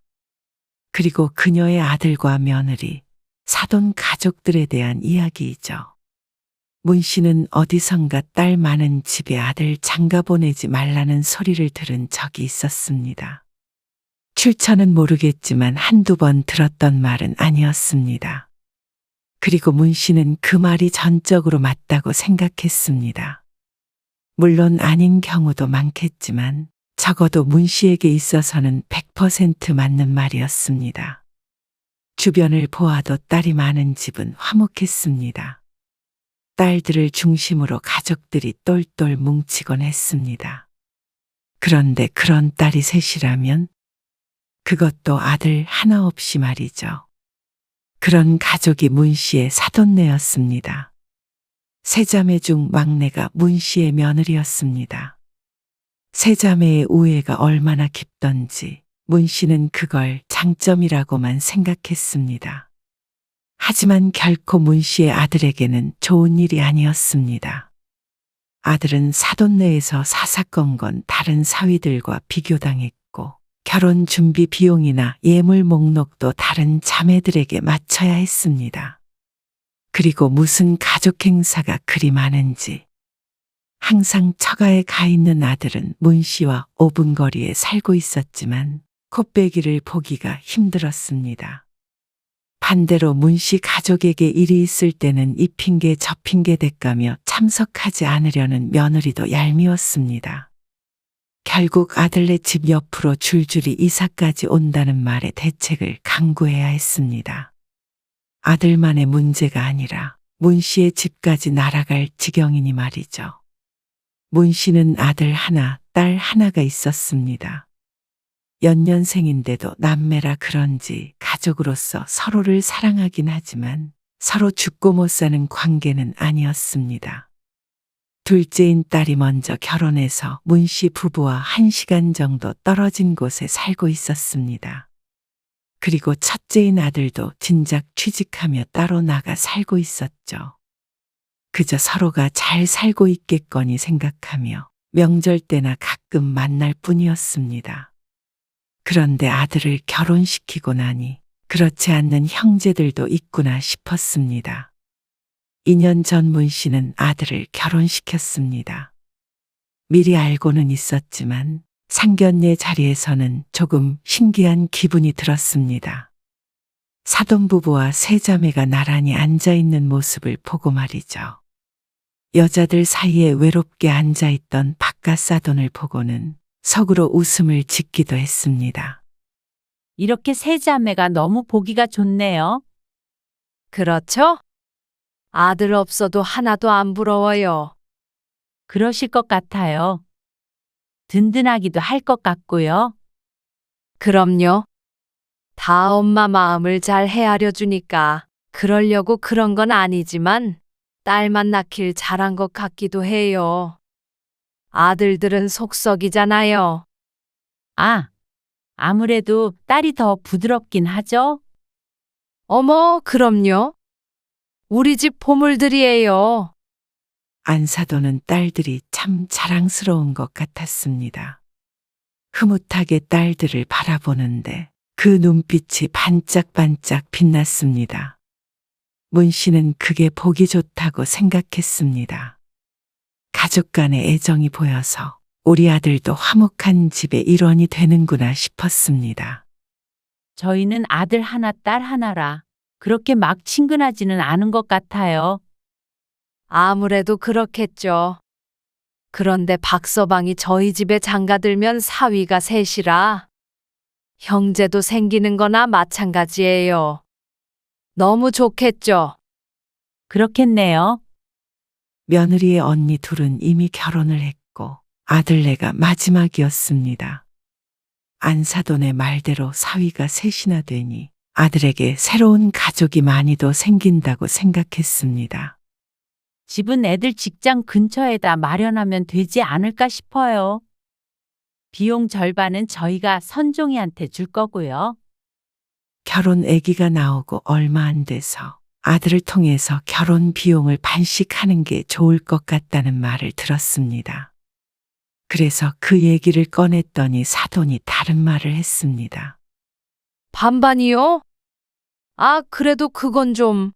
그리고 그녀의 아들과 며느리, 사돈 가족들에 대한 이야기이죠. 문 씨는 어디선가 딸 많은 집에 아들 장가 보내지 말라는 소리를 들은 적이 있었습니다. 출처는 모르겠지만 한두 번 들었던 말은 아니었습니다. 그리고 문 씨는 그 말이 전적으로 맞다고 생각했습니다. 물론 아닌 경우도 많겠지만 적어도 문 씨에게 있어서는 100% 맞는 말이었습니다. 주변을 보아도 딸이 많은 집은 화목했습니다. 딸들을 중심으로 가족들이 똘똘 뭉치곤 했습니다. 그런데 그런 딸이 셋이라면 그것도 아들 하나 없이 말이죠. 그런 가족이 문 씨의 사돈네였습니다. 세 자매 중 막내가 문 씨의 며느리였습니다. 세 자매의 우애가 얼마나 깊던지 문 씨는 그걸 장점이라고만 생각했습니다. 하지만 결코 문 씨의 아들에게는 좋은 일이 아니었습니다. 아들은 사돈네에서 사사건건 다른 사위들과 비교당했고 결혼 준비 비용이나 예물 목록도 다른 자매들에게 맞춰야 했습니다. 그리고 무슨 가족 행사가 그리 많은지 항상 처가에 가 있는 아들은 문 씨와 5분 거리에 살고 있었지만 콧배기를 보기가 힘들었습니다. 반대로 문 씨 가족에게 일이 있을 때는 이 핑계 저 핑계 대가며 참석하지 않으려는 며느리도 얄미웠습니다. 결국 아들네 집 옆으로 줄줄이 이사까지 온다는 말에 대책을 강구해야 했습니다. 아들만의 문제가 아니라 문 씨의 집까지 날아갈 지경이니 말이죠. 문 씨는 아들 하나, 딸 하나가 있었습니다. 연년생인데도 남매라 그런지 가족으로서 서로를 사랑하긴 하지만 서로 죽고 못 사는 관계는 아니었습니다. 둘째인 딸이 먼저 결혼해서 문 씨 부부와 1시간 정도 떨어진 곳에 살고 있었습니다. 그리고 첫째인 아들도 진작 취직하며 따로 나가 살고 있었죠. 그저 서로가 잘 살고 있겠거니 생각하며 명절 때나 가끔 만날 뿐이었습니다. 그런데 아들을 결혼시키고 나니 그렇지 않는 형제들도 있구나 싶었습니다. 2년 전 문 씨는 아들을 결혼시켰습니다. 미리 알고는 있었지만 상견례 자리에서는 조금 신기한 기분이 들었습니다. 사돈 부부와 세 자매가 나란히 앉아있는 모습을 보고 말이죠. 여자들 사이에 외롭게 앉아있던 바깥 사돈을 보고는 속으로 웃음을 짓기도 했습니다. 이렇게 세 자매가 너무 보기가 좋네요. 그렇죠? 아들 없어도 하나도 안 부러워요. 그러실 것 같아요. 든든하기도 할 것 같고요. 그럼요. 다 엄마 마음을 잘 헤아려 주니까 그러려고 그런 건 아니지만 딸만 낳길 잘한 것 같기도 해요. 아들들은 속썩이잖아요. 아, 아무래도 딸이 더 부드럽긴 하죠? 어머, 그럼요. 우리 집 보물들이에요. 안사돈은 딸들이 참 자랑스러운 것 같았습니다. 흐뭇하게 딸들을 바라보는데 그 눈빛이 반짝반짝 빛났습니다. 문 씨는 그게 보기 좋다고 생각했습니다. 가족 간의 애정이 보여서 우리 아들도 화목한 집의 일원이 되는구나 싶었습니다. 저희는 아들 하나, 딸 하나라 그렇게 막 친근하지는 않은 것 같아요. 아무래도 그렇겠죠. 그런데 박서방이 저희 집에 장가들면 사위가 셋이라 형제도 생기는 거나 마찬가지예요. 너무 좋겠죠? 그렇겠네요. 며느리의 언니 둘은 이미 결혼을 했고 아들네가 마지막이었습니다. 안사돈의 말대로 사위가 셋이나 되니 아들에게 새로운 가족이 많이도 생긴다고 생각했습니다. 집은 애들 직장 근처에다 마련하면 되지 않을까 싶어요. 비용 절반은 저희가 선종이한테 줄 거고요. 결혼 아기가 나오고 얼마 안 돼서 아들을 통해서 결혼 비용을 반씩하는 게 좋을 것 같다는 말을 들었습니다. 그래서 그 얘기를 꺼냈더니 사돈이 다른 말을 했습니다. 반반이요? 아, 그래도 그건 좀.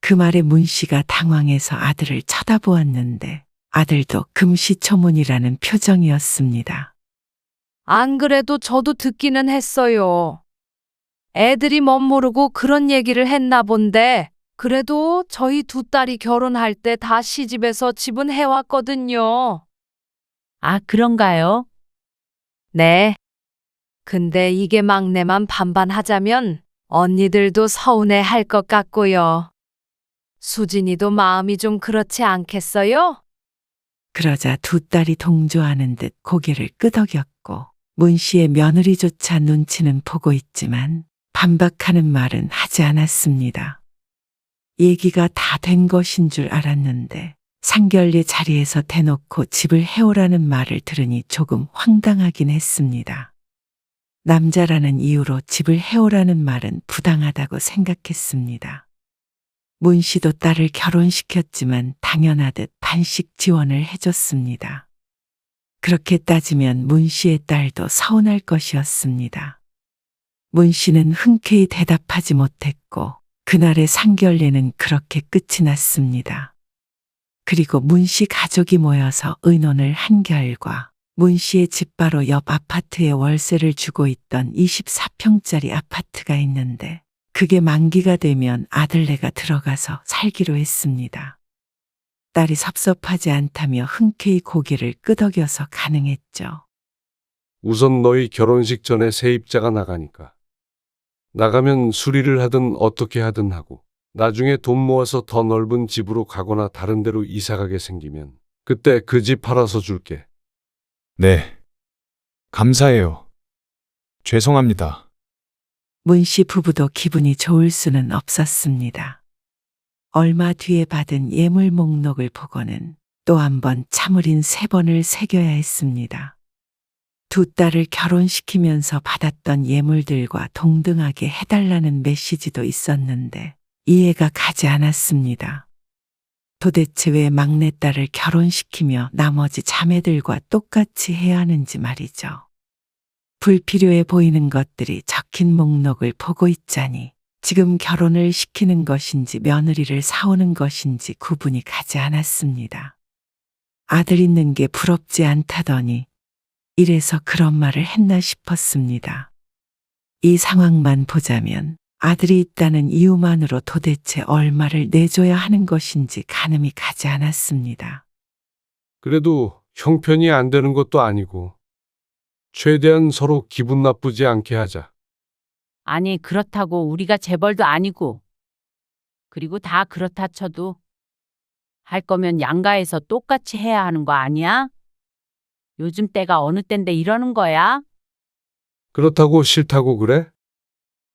그 말에 문 씨가 당황해서 아들을 쳐다보았는데 아들도 금시초문이라는 표정이었습니다. 안 그래도 저도 듣기는 했어요. 애들이 멋모르고 그런 얘기를 했나 본데, 그래도 저희 두 딸이 결혼할 때 다 시집에서 집은 해왔거든요. 아, 그런가요? 네. 근데 이게 막내만 반반하자면 언니들도 서운해 할 것 같고요. 수진이도 마음이 좀 그렇지 않겠어요? 그러자 두 딸이 동조하는 듯 고개를 끄덕였고 문 씨의 며느리조차 눈치는 보고 있지만 반박하는 말은 하지 않았습니다. 얘기가 다 된 것인 줄 알았는데 상결례 자리에서 대놓고 집을 해오라는 말을 들으니 조금 황당하긴 했습니다. 남자라는 이유로 집을 해오라는 말은 부당하다고 생각했습니다. 문 씨도 딸을 결혼시켰지만 당연하듯 반씩 지원을 해줬습니다. 그렇게 따지면 문 씨의 딸도 서운할 것이었습니다. 문 씨는 흔쾌히 대답하지 못했고 그날의 상결례는 그렇게 끝이 났습니다. 그리고 문 씨 가족이 모여서 의논을 한 결과 문 씨의 집 바로 옆 아파트에 월세를 주고 있던 24평짜리 아파트가 있는데 그게 만기가 되면 아들네가 들어가서 살기로 했습니다. 딸이 섭섭하지 않다며 흔쾌히 고개를 끄덕여서 가능했죠. 우선 너희 결혼식 전에 세입자가 나가니까. 나가면 수리를 하든 어떻게 하든 하고 나중에 돈 모아서 더 넓은 집으로 가거나 다른 데로 이사 가게 생기면 그때 그 집 팔아서 줄게. 네. 감사해요. 죄송합니다. 문 씨 부부도 기분이 좋을 수는 없었습니다. 얼마 뒤에 받은 예물 목록을 보고는 또 한 번 참을인 3번을 새겨야 했습니다. 두 딸을 결혼시키면서 받았던 예물들과 동등하게 해달라는 메시지도 있었는데 이해가 가지 않았습니다. 도대체 왜 막내딸을 결혼시키며 나머지 자매들과 똑같이 해야 하는지 말이죠. 불필요해 보이는 것들이 적힌 목록을 보고 있자니 지금 결혼을 시키는 것인지 며느리를 사오는 것인지 구분이 가지 않았습니다. 아들 있는 게 부럽지 않다더니 이래서 그런 말을 했나 싶었습니다. 이 상황만 보자면 아들이 있다는 이유만으로 도대체 얼마를 내줘야 하는 것인지 가늠이 가지 않았습니다. 그래도 형편이 안 되는 것도 아니고 최대한 서로 기분 나쁘지 않게 하자. 아니, 그렇다고 우리가 재벌도 아니고. 그리고 다 그렇다 쳐도 할 거면 양가에서 똑같이 해야 하는 거 아니야? 요즘 때가 어느 때인데 이러는 거야? 그렇다고 싫다고 그래?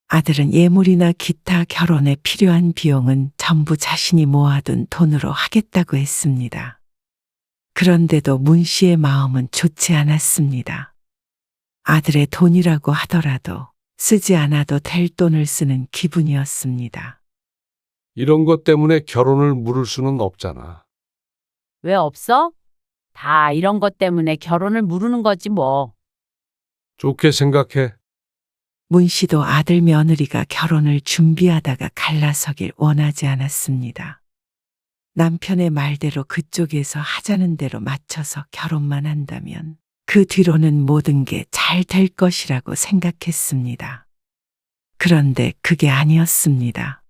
아들은 예물이나 기타 결혼에 필요한 비용은 전부 자신이 모아둔 돈으로 하겠다고 했습니다. 그런데도 문 씨의 마음은 좋지 않았습니다. 아들의 돈이라고 하더라도 쓰지 않아도 될 돈을 쓰는 기분이었습니다. 이런 것 때문에 결혼을 물을 수는 없잖아. 왜 없어? 다 이런 것 때문에 결혼을 미루는 거지 뭐. 좋게 생각해. 문 씨도 아들 며느리가 결혼을 준비하다가 갈라서길 원하지 않았습니다. 남편의 말대로 그쪽에서 하자는 대로 맞춰서 결혼만 한다면 그 뒤로는 모든 게 잘 될 것이라고 생각했습니다. 그런데 그게 아니었습니다.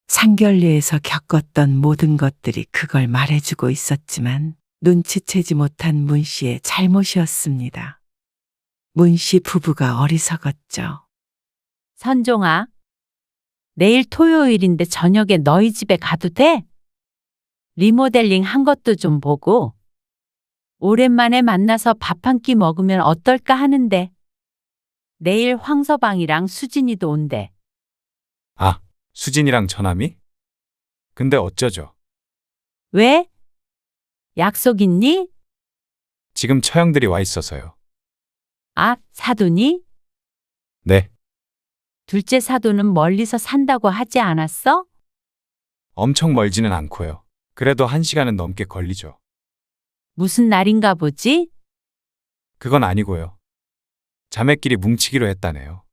상결례에서 겪었던 모든 것들이 그걸 말해주고 있었지만 눈치채지 못한 문 씨의 잘못이었습니다. 문 씨 부부가 어리석었죠. 선종아, 내일 토요일인데 저녁에 너희 집에 가도 돼? 리모델링 한 것도 좀 보고 오랜만에 만나서 밥 한 끼 먹으면 어떨까 하는데 내일 황서방이랑 수진이도 온대. 아, 수진이랑 처남이? 근데 어쩌죠? 왜? 약속 있니? 지금 처형들이 와 있어서요. 아, 사돈이? 네. 둘째 사돈은 멀리서 산다고 하지 않았어? 엄청 멀지는 않고요. 그래도 1시간은 넘게 걸리죠. 무슨 날인가 보지? 그건 아니고요. 자매끼리 뭉치기로 했다네요.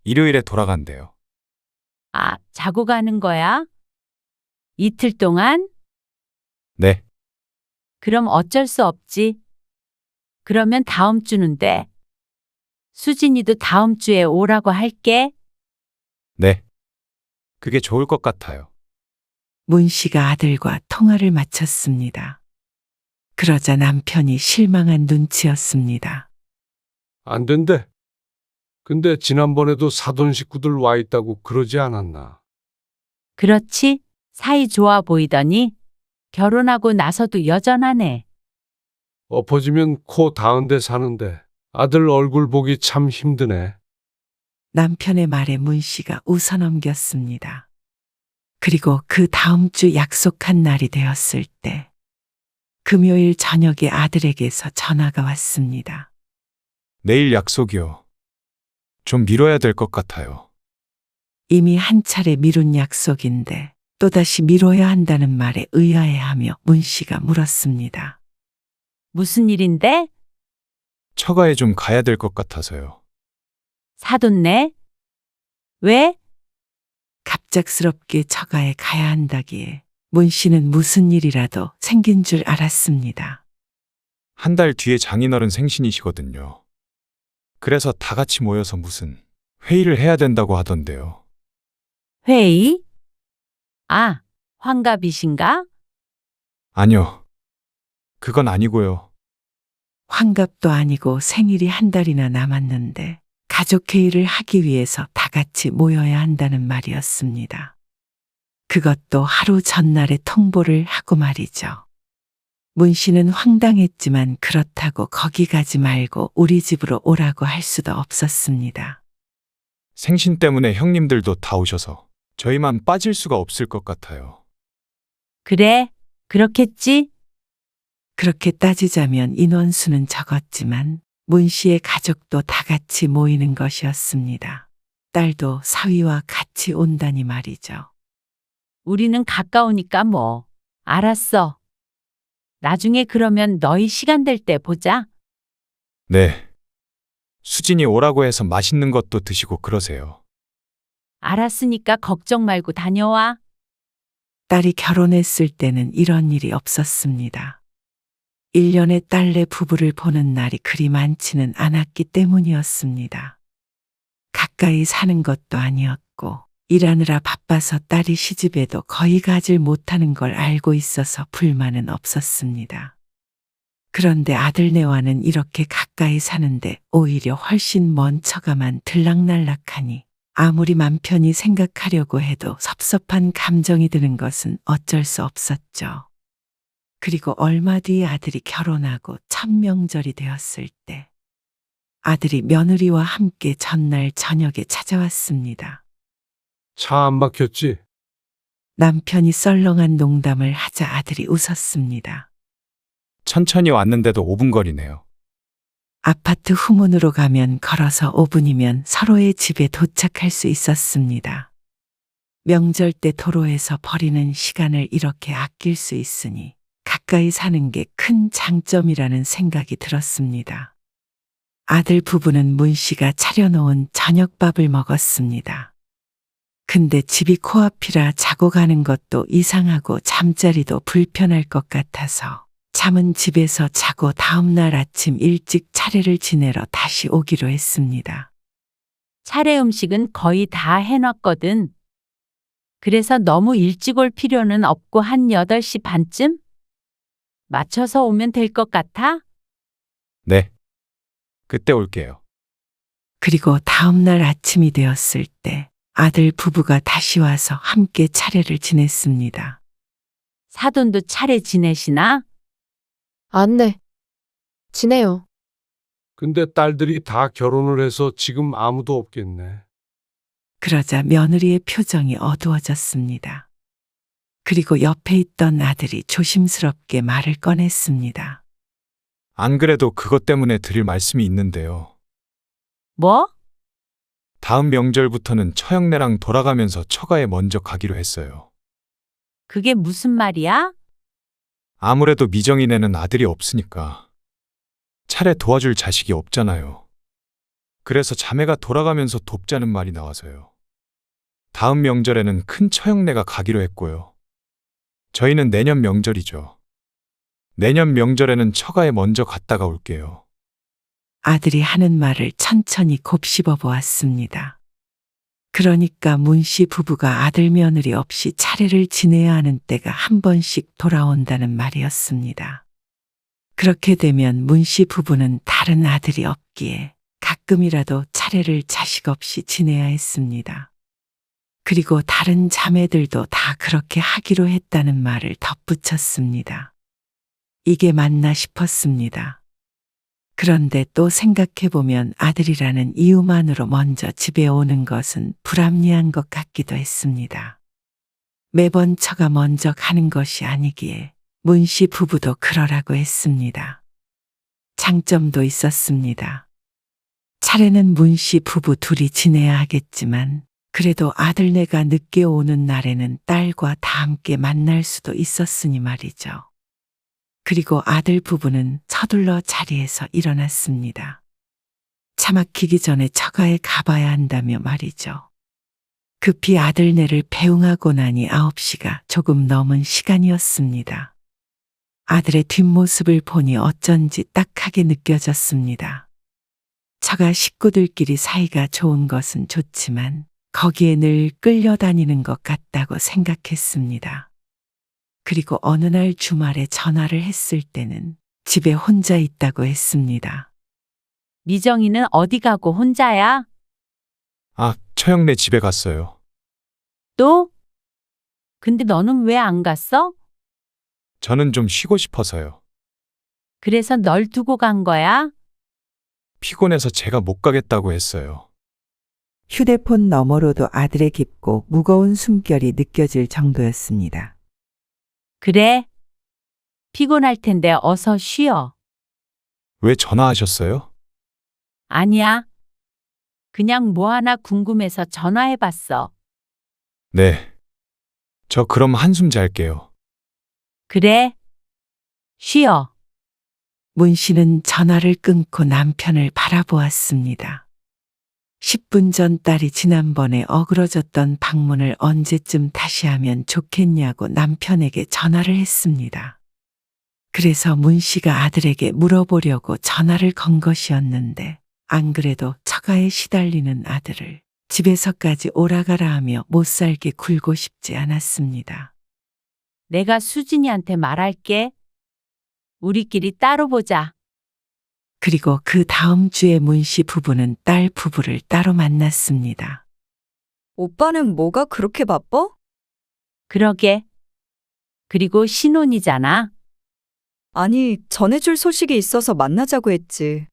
일요일에 돌아간대요. 아, 자고 가는 거야? 이틀 동안? 네, 그럼 어쩔 수 없지. 그러면 다음 주는 돼. 수진이도 다음 주에 오라고 할게. 네. 그게 좋을 것 같아요. 문 씨가 아들과 통화를 마쳤습니다. 그러자 남편이 실망한 눈치였습니다. 안 된대. 근데 지난번에도 사돈 식구들 와 있다고 그러지 않았나? 그렇지? 사이 좋아 보이더니 결혼하고 나서도 여전하네. 엎어지면 코 닿은 데 사는데 아들 얼굴 보기 참 힘드네. 남편의 말에 문 씨가 웃어넘겼습니다. 그리고 그 다음 주 약속한 날이 되었을 때 금요일 저녁에 아들에게서 전화가 왔습니다. 내일 약속이요. 좀 미뤄야 될 것 같아요. 이미 한 차례 미룬 약속인데 또다시 미뤄야 한다는 말에 의아해하며 문 씨가 물었습니다. 무슨 일인데? 처가에 좀 가야 될 것 같아서요. 사돈네? 왜? 갑작스럽게 처가에 가야 한다기에 문 씨는 무슨 일이라도 생긴 줄 알았습니다. 한 달 뒤에 장인어른 생신이시거든요. 그래서 다 같이 모여서 무슨 회의를 해야 된다고 하던데요. 회의? 아, 환갑이신가? 아니요. 그건 아니고요. 환갑도 아니고 생일이 한 달이나 남았는데 가족회의를 하기 위해서 다 같이 모여야 한다는 말이었습니다. 그것도 하루 전날에 통보를 하고 말이죠. 문 씨는 황당했지만 그렇다고 거기 가지 말고 우리 집으로 오라고 할 수도 없었습니다. 생신 때문에 형님들도 다 오셔서 저희만 빠질 수가 없을 것 같아요. 그래, 그렇겠지? 그렇게 따지자면 인원수는 적었지만 문 씨의 가족도 다 같이 모이는 것이었습니다. 딸도 사위와 같이 온다니 말이죠. 우리는 가까우니까 뭐. 알았어. 나중에 그러면 너희 시간 될 때 보자. 네. 수진이 오라고 해서 맛있는 것도 드시고 그러세요. 알았으니까 걱정 말고 다녀와. 딸이 결혼했을 때는 이런 일이 없었습니다. 1년에 딸내 부부를 보는 날이 그리 많지는 않았기 때문이었습니다. 가까이 사는 것도 아니었고 일하느라 바빠서 딸이 시집에도 거의 가질 못하는 걸 알고 있어서 불만은 없었습니다. 그런데 아들네와는 이렇게 가까이 사는데 오히려 훨씬 먼 처가만 들락날락하니 아무리 맘 편히 생각하려고 해도 섭섭한 감정이 드는 것은 어쩔 수 없었죠. 그리고 얼마 뒤 아들이 결혼하고 첫 명절이 되었을 때 아들이 며느리와 함께 전날 저녁에 찾아왔습니다. 차 안 막혔지? 남편이 썰렁한 농담을 하자 아들이 웃었습니다. 천천히 왔는데도 5분 거리네요. 아파트 후문으로 가면 걸어서 5분이면 서로의 집에 도착할 수 있었습니다. 명절 때 도로에서 버리는 시간을 이렇게 아낄 수 있으니 가까이 사는 게 큰 장점이라는 생각이 들었습니다. 아들 부부는 문 씨가 차려놓은 저녁밥을 먹었습니다. 근데 집이 코앞이라 자고 가는 것도 이상하고 잠자리도 불편할 것 같아서 잠은 집에서 자고 다음날 아침 일찍 차례를 지내러 다시 오기로 했습니다. 차례 음식은 거의 다 해놨거든. 그래서 너무 일찍 올 필요는 없고 한 8시 반쯤? 맞춰서 오면 될 것 같아? 네. 그때 올게요. 그리고 다음날 아침이 되었을 때 아들 부부가 다시 와서 함께 차례를 지냈습니다. 사돈도 차례 지내시나? 안 네. 지내요. 근데 딸들이 다 결혼을 해서 지금 아무도 없겠네. 그러자 며느리의 표정이 어두워졌습니다. 그리고 옆에 있던 아들이 조심스럽게 말을 꺼냈습니다. 안 그래도 그것 때문에 드릴 말씀이 있는데요. 뭐? 다음 명절부터는 처형네랑 돌아가면서 처가에 먼저 가기로 했어요. 그게 무슨 말이야? 아무래도 미정이네는 아들이 없으니까 차례 도와줄 자식이 없잖아요. 그래서 자매가 돌아가면서 돕자는 말이 나와서요. 다음 명절에는 큰 처형네가 가기로 했고요. 저희는 내년 명절이죠. 내년 명절에는 처가에 먼저 갔다가 올게요. 아들이 하는 말을 천천히 곱씹어 보았습니다. 그러니까 문씨 부부가 아들 며느리 없이 차례를 지내야 하는 때가 한 번씩 돌아온다는 말이었습니다. 그렇게 되면 문씨 부부는 다른 아들이 없기에 가끔이라도 차례를 자식 없이 지내야 했습니다. 그리고 다른 자매들도 다 그렇게 하기로 했다는 말을 덧붙였습니다. 이게 맞나 싶었습니다. 그런데 또 생각해보면 아들이라는 이유만으로 먼저 집에 오는 것은 불합리한 것 같기도 했습니다. 매번 처가 먼저 가는 것이 아니기에 문씨 부부도 그러라고 했습니다. 장점도 있었습니다. 차례는 문씨 부부 둘이 지내야 하겠지만 그래도 아들네가 늦게 오는 날에는 딸과 다 함께 만날 수도 있었으니 말이죠. 그리고 아들 부부는 서둘러 자리에서 일어났습니다. 차 막히기 전에 처가에 가봐야 한다며 말이죠. 급히 아들네를 배웅하고 나니 9시가 조금 넘은 시간이었습니다. 아들의 뒷모습을 보니 어쩐지 딱하게 느껴졌습니다. 처가 식구들끼리 사이가 좋은 것은 좋지만 거기에 늘 끌려다니는 것 같다고 생각했습니다. 그리고 어느 날 주말에 전화를 했을 때는 집에 혼자 있다고 했습니다. 미정이는 어디 가고 혼자야? 아, 처형네 집에 갔어요. 또? 근데 너는 왜 안 갔어? 저는 좀 쉬고 싶어서요. 그래서 널 두고 간 거야? 피곤해서 제가 못 가겠다고 했어요. 휴대폰 너머로도 아들의 깊고 무거운 숨결이 느껴질 정도였습니다. 그래. 피곤할 텐데 어서 쉬어. 왜 전화하셨어요? 아니야. 그냥 뭐 하나 궁금해서 전화해봤어. 네. 저 그럼 한숨 잘게요. 그래. 쉬어. 문 씨는 전화를 끊고 남편을 바라보았습니다. 10분 전 딸이 지난번에 어그러졌던 방문을 언제쯤 다시 하면 좋겠냐고 남편에게 전화를 했습니다. 그래서 문 씨가 아들에게 물어보려고 전화를 건 것이었는데 안 그래도 처가에 시달리는 아들을 집에서까지 오라가라 하며 못살게 굴고 싶지 않았습니다. 내가 수진이한테 말할게. 우리끼리 따로 보자. 그리고 그 다음 주에 문 씨 부부는 딸 부부를 따로 만났습니다. 오빠는 뭐가 그렇게 바빠? 그러게. 그리고 신혼이잖아. 아니, 전해줄 소식이 있어서 만나자고 했지.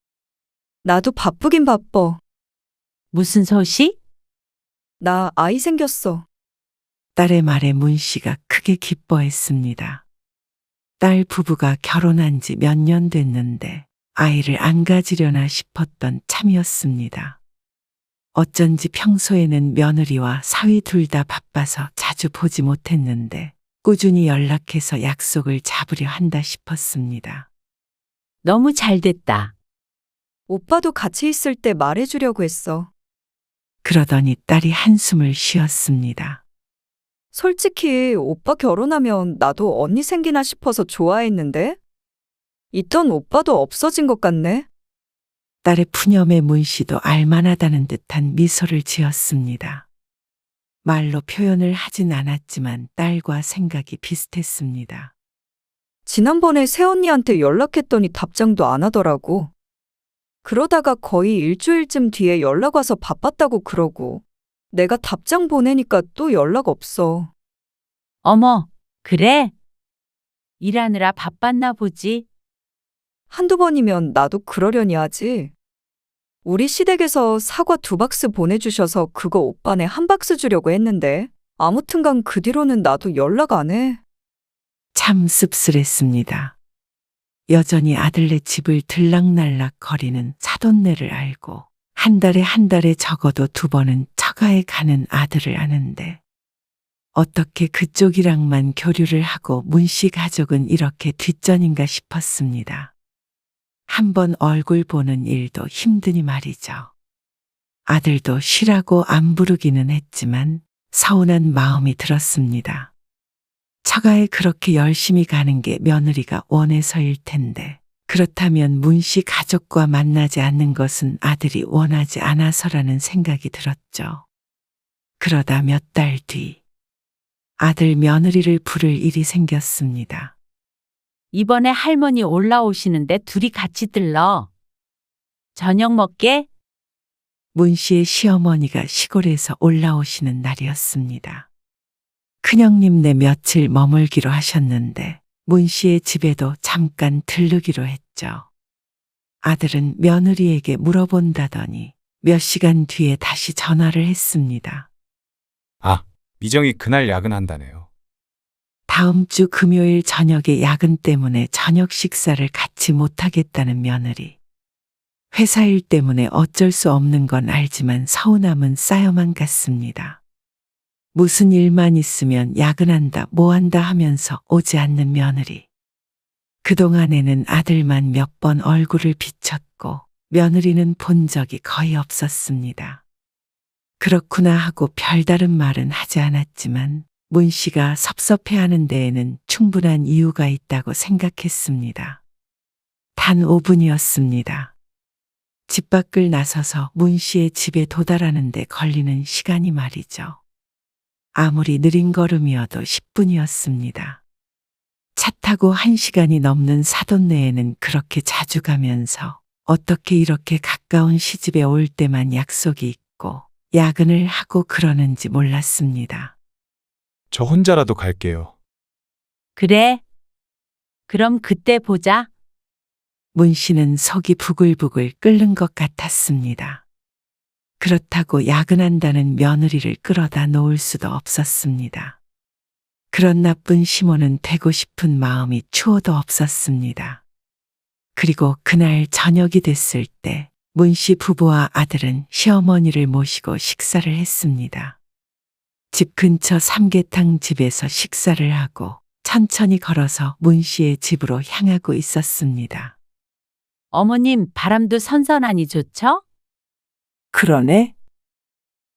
나도 바쁘긴 바빠. 무슨 소식? 나 아이 생겼어. 딸의 말에 문 씨가 크게 기뻐했습니다. 딸 부부가 결혼한 지 몇 년 됐는데 아이를 안 가지려나 싶었던 참이었습니다. 어쩐지 평소에는 며느리와 사위 둘 다 바빠서 자주 보지 못했는데 꾸준히 연락해서 약속을 잡으려 한다 싶었습니다. 너무 잘 됐다. 오빠도 같이 있을 때 말해주려고 했어. 그러더니 딸이 한숨을 쉬었습니다. 솔직히 오빠 결혼하면 나도 언니 생기나 싶어서 좋아했는데? 있던 오빠도 없어진 것 같네. 딸의 푸념에 문 씨도 알만하다는 듯한 미소를 지었습니다. 말로 표현을 하진 않았지만 딸과 생각이 비슷했습니다. 지난번에 새언니한테 연락했더니 답장도 안 하더라고. 그러다가 거의 일주일쯤 뒤에 연락 와서 바빴다고 그러고 내가 답장 보내니까 또 연락 없어. 어머, 그래? 일하느라 바빴나 보지. 한두 번이면 나도 그러려니 하지. 우리 시댁에서 사과 2박스 보내주셔서 그거 오빠네 1박스 주려고 했는데 아무튼간 그 뒤로는 나도 연락 안 해. 참 씁쓸했습니다. 여전히 아들네 집을 들락날락 거리는 사돈네를 알고 한 달에 적어도 2번은 처가에 가는 아들을 아는데 어떻게 그쪽이랑만 교류를 하고 문씨 가족은 이렇게 뒷전인가 싶었습니다. 한번 얼굴 보는 일도 힘드니 말이죠. 아들도 쉬라고 안 부르기는 했지만 서운한 마음이 들었습니다. 처가에 그렇게 열심히 가는 게 며느리가 원해서일 텐데 그렇다면 문씨 가족과 만나지 않는 것은 아들이 원하지 않아서라는 생각이 들었죠. 그러다 몇 달 뒤 아들 며느리를 부를 일이 생겼습니다. 이번에 할머니 올라오시는데 둘이 같이 들러. 저녁 먹게? 문씨의 시어머니가 시골에서 올라오시는 날이었습니다. 큰형님네 며칠 머물기로 하셨는데 문씨의 집에도 잠깐 들르기로 했죠. 아들은 며느리에게 물어본다더니 몇 시간 뒤에 다시 전화를 했습니다. 아, 미정이 그날 야근한다네요. 다음 주 금요일 저녁에 야근 때문에 저녁 식사를 같이 못하겠다는 며느리. 회사 일 때문에 어쩔 수 없는 건 알지만 서운함은 쌓여만 갔습니다. 무슨 일만 있으면 야근한다 뭐한다 하면서 오지 않는 며느리. 그동안에는 아들만 몇 번 얼굴을 비쳤고 며느리는 본 적이 거의 없었습니다. 그렇구나 하고 별다른 말은 하지 않았지만 문 씨가 섭섭해하는 데에는 충분한 이유가 있다고 생각했습니다. 단 5분이었습니다. 집 밖을 나서서 문 씨의 집에 도달하는 데 걸리는 시간이 말이죠. 아무리 느린 걸음이어도 10분이었습니다. 차 타고 1시간이 넘는 사돈네에는 그렇게 자주 가면서 어떻게 이렇게 가까운 시집에 올 때만 약속이 있고 야근을 하고 그러는지 몰랐습니다. 저 혼자라도 갈게요. 그래. 그럼 그때 보자. 문 씨는 속이 부글부글 끓는 것 같았습니다. 그렇다고 야근한다는 며느리를 끌어다 놓을 수도 없었습니다. 그런 나쁜 시모는 되고 싶은 마음이 추호도 없었습니다. 그리고 그날 저녁이 됐을 때 문 씨 부부와 아들은 시어머니를 모시고 식사를 했습니다. 집 근처 삼계탕 집에서 식사를 하고 천천히 걸어서 문 씨의 집으로 향하고 있었습니다. 어머님, 바람도 선선하니 좋죠? 그러네.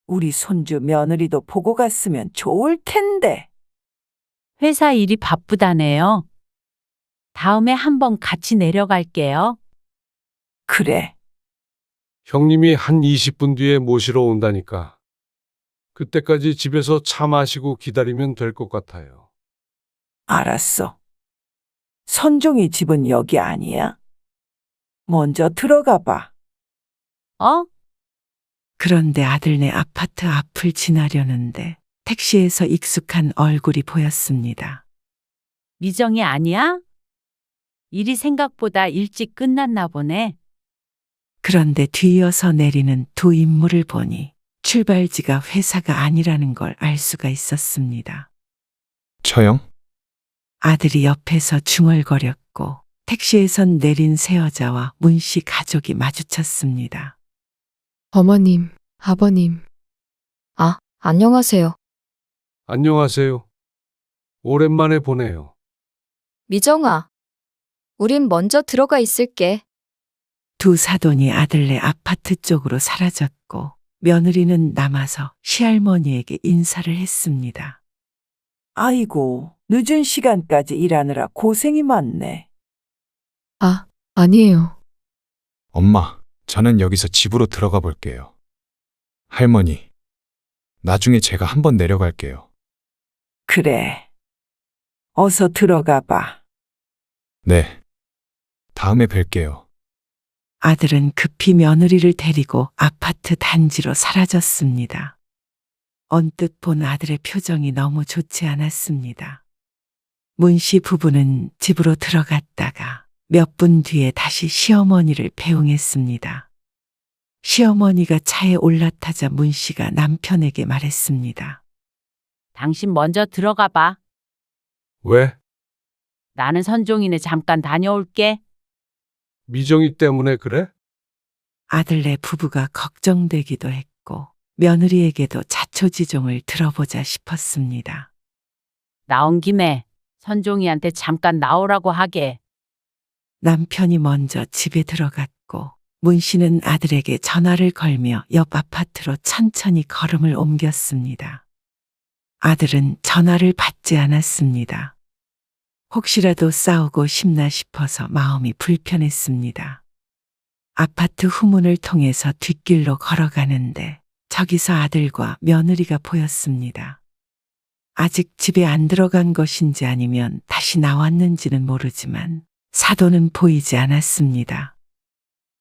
우리 손주 며느리도 보고 갔으면 좋을 텐데. 회사 일이 바쁘다네요. 다음에 한번 같이 내려갈게요. 그래. 형님이 한 20분 뒤에 모시러 온다니까. 그때까지 집에서 차 마시고 기다리면 될 것 같아요. 알았어. 선종이 집은 여기 아니야? 먼저 들어가 봐. 어? 그런데 아들네 아파트 앞을 지나려는데 택시에서 익숙한 얼굴이 보였습니다. 미정이 아니야? 일이 생각보다 일찍 끝났나 보네. 그런데 뒤이어서 내리는 두 인물을 보니 출발지가 회사가 아니라는 걸 알 수가 있었습니다. 처형? 아들이 옆에서 중얼거렸고 택시에선 내린 새 여자와 문 씨 가족이 마주쳤습니다. 어머님, 아버님. 아, 안녕하세요. 안녕하세요. 오랜만에 보네요. 미정아. 우린 먼저 들어가 있을게. 두 사돈이 아들네 아파트 쪽으로 사라졌고 며느리는 남아서 시할머니에게 인사를 했습니다. 아이고, 늦은 시간까지 일하느라 고생이 많네. 아, 아니에요. 엄마, 저는 여기서 집으로 들어가 볼게요. 할머니, 나중에 제가 한번 내려갈게요. 그래. 어서 들어가 봐. 네. 다음에 뵐게요. 아들은 급히 며느리를 데리고 아파트 단지로 사라졌습니다. 언뜻 본 아들의 표정이 너무 좋지 않았습니다. 문 씨 부부는 집으로 들어갔다가 몇 분 뒤에 다시 시어머니를 배웅했습니다. 시어머니가 차에 올라타자 문 씨가 남편에게 말했습니다. 당신 먼저 들어가 봐. 왜? 나는 선종이네 잠깐 다녀올게. 미정이 때문에 그래? 아들네 부부가 걱정되기도 했고 며느리에게도 자초지종을 들어보자 싶었습니다. 나온 김에 선종이한테 잠깐 나오라고 하게. 남편이 먼저 집에 들어갔고 문 씨는 아들에게 전화를 걸며 옆 아파트로 천천히 걸음을 옮겼습니다. 아들은 전화를 받지 않았습니다. 혹시라도 싸우고 싶나 싶어서 마음이 불편했습니다. 아파트 후문을 통해서 뒷길로 걸어가는데 저기서 아들과 며느리가 보였습니다. 아직 집에 안 들어간 것인지 아니면 다시 나왔는지는 모르지만 사도는 보이지 않았습니다.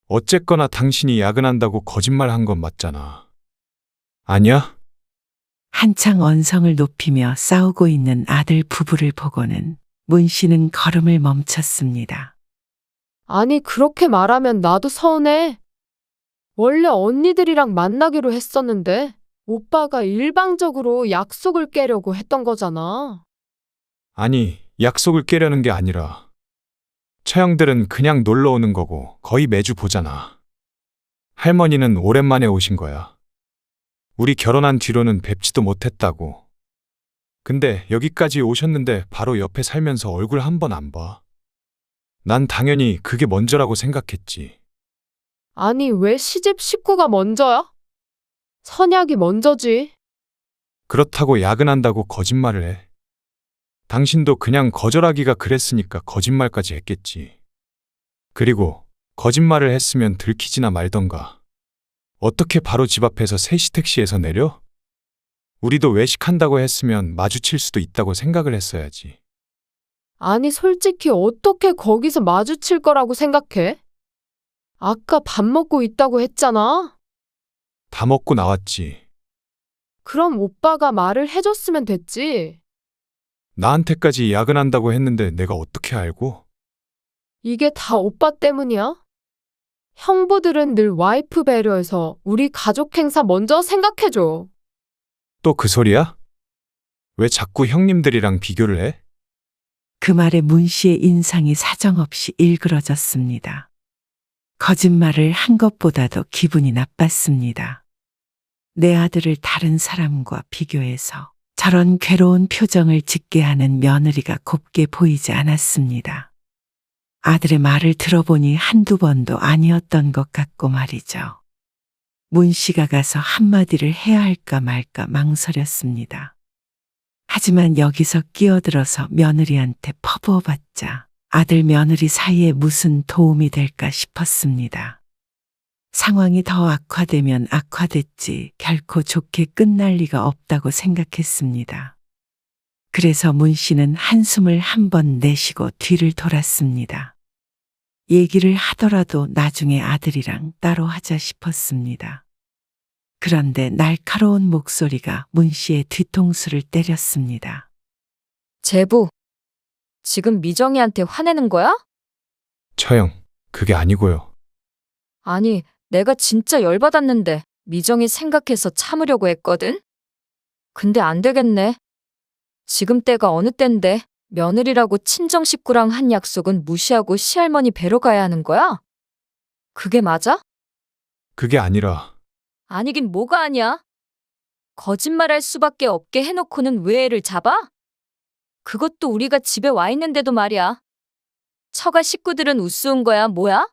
어쨌거나 당신이 야근한다고 거짓말 한 건 맞잖아. 아니야? 한창 언성을 높이며 싸우고 있는 아들 부부를 보고는 문 씨는 걸음을 멈췄습니다. 아니, 그렇게 말하면 나도 서운해. 원래 언니들이랑 만나기로 했었는데 오빠가 일방적으로 약속을 깨려고 했던 거잖아. 아니, 약속을 깨려는 게 아니라 처형들은 그냥 놀러 오는 거고 거의 매주 보잖아. 할머니는 오랜만에 오신 거야. 우리 결혼한 뒤로는 뵙지도 못했다고. 근데 여기까지 오셨는데 바로 옆에 살면서 얼굴 한 번 안 봐. 난 당연히 그게 먼저라고 생각했지. 아니, 왜 시집 식구가 먼저야? 선약이 먼저지. 그렇다고 야근한다고 거짓말을 해. 당신도 그냥 거절하기가 그랬으니까 거짓말까지 했겠지. 그리고 거짓말을 했으면 들키지나 말던가. 어떻게 바로 집 앞에서 3시 택시에서 내려? 우리도 외식한다고 했으면 마주칠 수도 있다고 생각을 했어야지. 아니, 솔직히 어떻게 거기서 마주칠 거라고 생각해? 아까 밥 먹고 있다고 했잖아. 다 먹고 나왔지. 그럼 오빠가 말을 해줬으면 됐지. 나한테까지 야근한다고 했는데 내가 어떻게 알고? 이게 다 오빠 때문이야? 형부들은 늘 와이프 배려해서 우리 가족 행사 먼저 생각해줘. 또 그 소리야? 왜 자꾸 형님들이랑 비교를 해? 그 말에 문 씨의 인상이 사정없이 일그러졌습니다. 거짓말을 한 것보다도 기분이 나빴습니다. 내 아들을 다른 사람과 비교해서 저런 괴로운 표정을 짓게 하는 며느리가 곱게 보이지 않았습니다. 아들의 말을 들어보니 한두 번도 아니었던 것 같고 말이죠. 문 씨가 가서 한마디를 해야 할까 말까 망설였습니다. 하지만 여기서 끼어들어서 며느리한테 퍼부어봤자 아들 며느리 사이에 무슨 도움이 될까 싶었습니다. 상황이 더 악화되면 악화됐지 결코 좋게 끝날 리가 없다고 생각했습니다. 그래서 문 씨는 한숨을 한 번 내쉬고 뒤를 돌았습니다. 얘기를 하더라도 나중에 아들이랑 따로 하자 싶었습니다. 그런데 날카로운 목소리가 문 씨의 뒤통수를 때렸습니다. 제부, 지금 미정이한테 화내는 거야? 처형, 그게 아니고요. 아니, 내가 진짜 열받았는데 미정이 생각해서 참으려고 했거든? 근데 안 되겠네. 지금 때가 어느 땐데 며느리라고 친정 식구랑 한 약속은 무시하고 시할머니 뵈러 가야 하는 거야? 그게 맞아? 그게 아니라 아니긴 뭐가 아니야. 거짓말할 수밖에 없게 해놓고는 왜 애를 잡아? 그것도 우리가 집에 와 있는데도 말이야. 처가 식구들은 우스운 거야, 뭐야?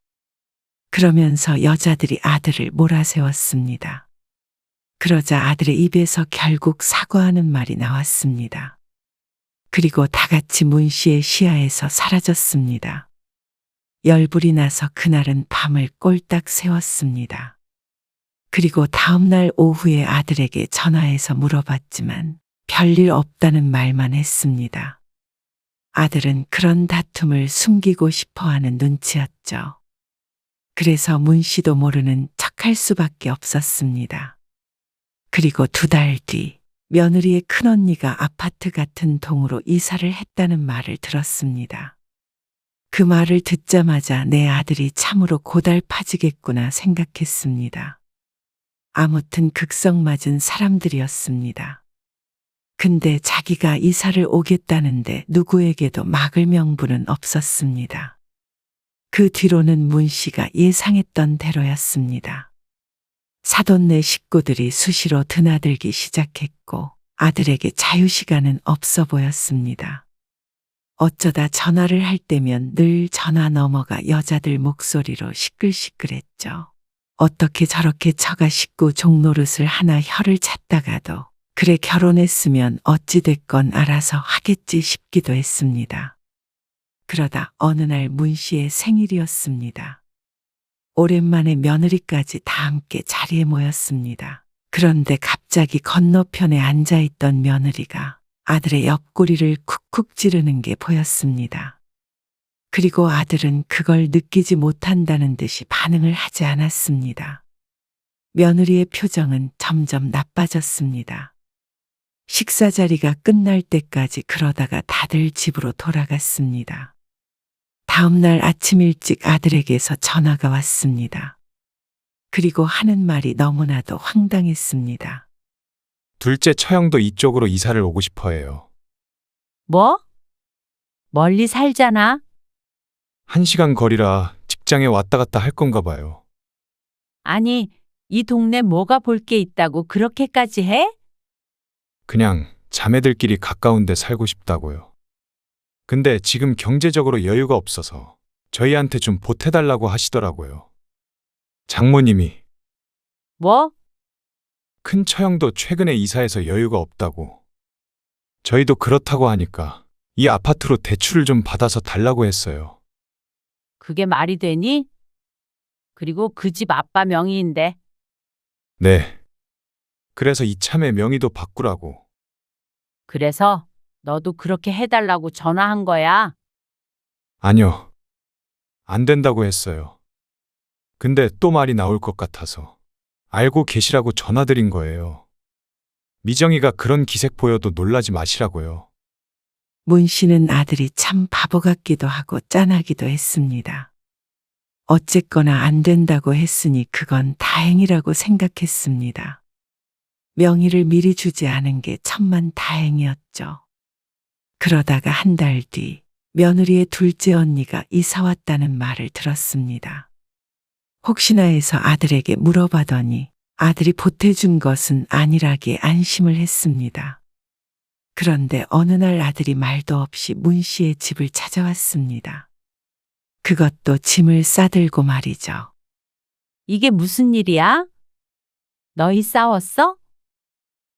그러면서 여자들이 아들을 몰아세웠습니다. 그러자 아들의 입에서 결국 사과하는 말이 나왔습니다. 그리고 다 같이 문 씨의 시야에서 사라졌습니다. 열불이 나서 그날은 밤을 꼴딱 새웠습니다. 그리고 다음날 오후에 아들에게 전화해서 물어봤지만 별일 없다는 말만 했습니다. 아들은 그런 다툼을 숨기고 싶어하는 눈치였죠. 그래서 문 씨도 모르는 척할 수밖에 없었습니다. 그리고 2달 뒤 며느리의 큰언니가 아파트 같은 동으로 이사를 했다는 말을 들었습니다. 그 말을 듣자마자 내 아들이 참으로 고달파지겠구나 생각했습니다. 아무튼 극성맞은 사람들이었습니다. 근데 자기가 이사를 오겠다는데 누구에게도 막을 명분은 없었습니다. 그 뒤로는 문 씨가 예상했던 대로였습니다. 사돈네 식구들이 수시로 드나들기 시작했고 아들에게 자유시간은 없어 보였습니다. 어쩌다 전화를 할 때면 늘 전화 넘어가 여자들 목소리로 시끌시끌했죠. 어떻게 저렇게 처가 식구 종노릇을 하나 혀를 찾다가도 그래 결혼했으면 어찌됐건 알아서 하겠지 싶기도 했습니다. 그러다 어느 날 문 씨의 생일이었습니다. 오랜만에 며느리까지 다 함께 자리에 모였습니다. 그런데 갑자기 건너편에 앉아있던 며느리가 아들의 옆구리를 쿡쿡 찌르는 게 보였습니다. 그리고 아들은 그걸 느끼지 못한다는 듯이 반응을 하지 않았습니다. 며느리의 표정은 점점 나빠졌습니다. 식사 자리가 끝날 때까지 그러다가 다들 집으로 돌아갔습니다. 다음 날 아침 일찍 아들에게서 전화가 왔습니다. 그리고 하는 말이 너무나도 황당했습니다. 둘째 처형도 이쪽으로 이사를 오고 싶어 해요. 뭐? 멀리 살잖아. 1시간 거리라 직장에 왔다 갔다 할 건가 봐요. 아니, 이 동네 뭐가 볼 게 있다고 그렇게까지 해? 그냥 자매들끼리 가까운 데 살고 싶다고요. 근데 지금 경제적으로 여유가 없어서 저희한테 좀 보태달라고 하시더라고요. 장모님이. 뭐? 큰 처형도 최근에 이사해서 여유가 없다고. 저희도 그렇다고 하니까 이 아파트로 대출을 좀 받아서 달라고 했어요. 그게 말이 되니? 그리고 그 집 아빠 명의인데. 네. 그래서 이참에 명의도 바꾸라고. 그래서 너도 그렇게 해달라고 전화한 거야. 아니요. 안 된다고 했어요. 근데 또 말이 나올 것 같아서 알고 계시라고 전화드린 거예요. 미정이가 그런 기색 보여도 놀라지 마시라고요. 문 씨는 아들이 참 바보 같기도 하고 짠하기도 했습니다. 어쨌거나 안 된다고 했으니 그건 다행이라고 생각했습니다. 명의를 미리 주지 않은 게 천만 다행이었죠. 그러다가 한 달 뒤 며느리의 둘째 언니가 이사 왔다는 말을 들었습니다. 혹시나 해서 아들에게 물어봐더니 아들이 보태준 것은 아니라기에 안심을 했습니다. 그런데 어느 날 아들이 말도 없이 문 씨의 집을 찾아왔습니다. 그것도 짐을 싸들고 말이죠. 이게 무슨 일이야? 너희 싸웠어?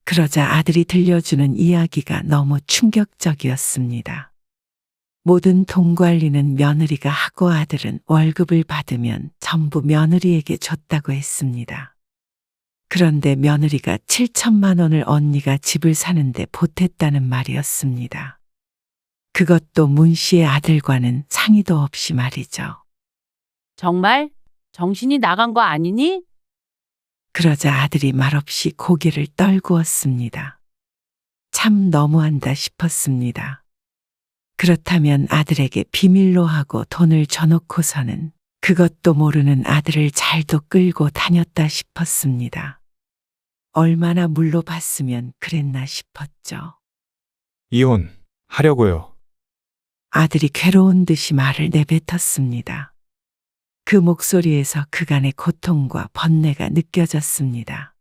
그러자 아들이 들려주는 이야기가 너무 충격적이었습니다. 모든 돈 관리는 며느리가 하고 아들은 월급을 받으면 전부 며느리에게 줬다고 했습니다. 그런데 며느리가 7천만 원을 언니가 집을 사는데 보탰다는 말이었습니다. 그것도 문 씨의 아들과는 상의도 없이 말이죠. 정말? 정신이 나간 거 아니니? 그러자 아들이 말없이 고개를 떨구었습니다. 참 너무한다 싶었습니다. 그렇다면 아들에게 비밀로 하고 돈을 줘놓고서는 그것도 모르는 아들을 잘도 끌고 다녔다 싶었습니다. 얼마나 물러봤으면 그랬나 싶었죠. 이혼하려고요. 아들이 괴로운 듯이 말을 내뱉었습니다. 그 목소리에서 그간의 고통과 번뇌가 느껴졌습니다.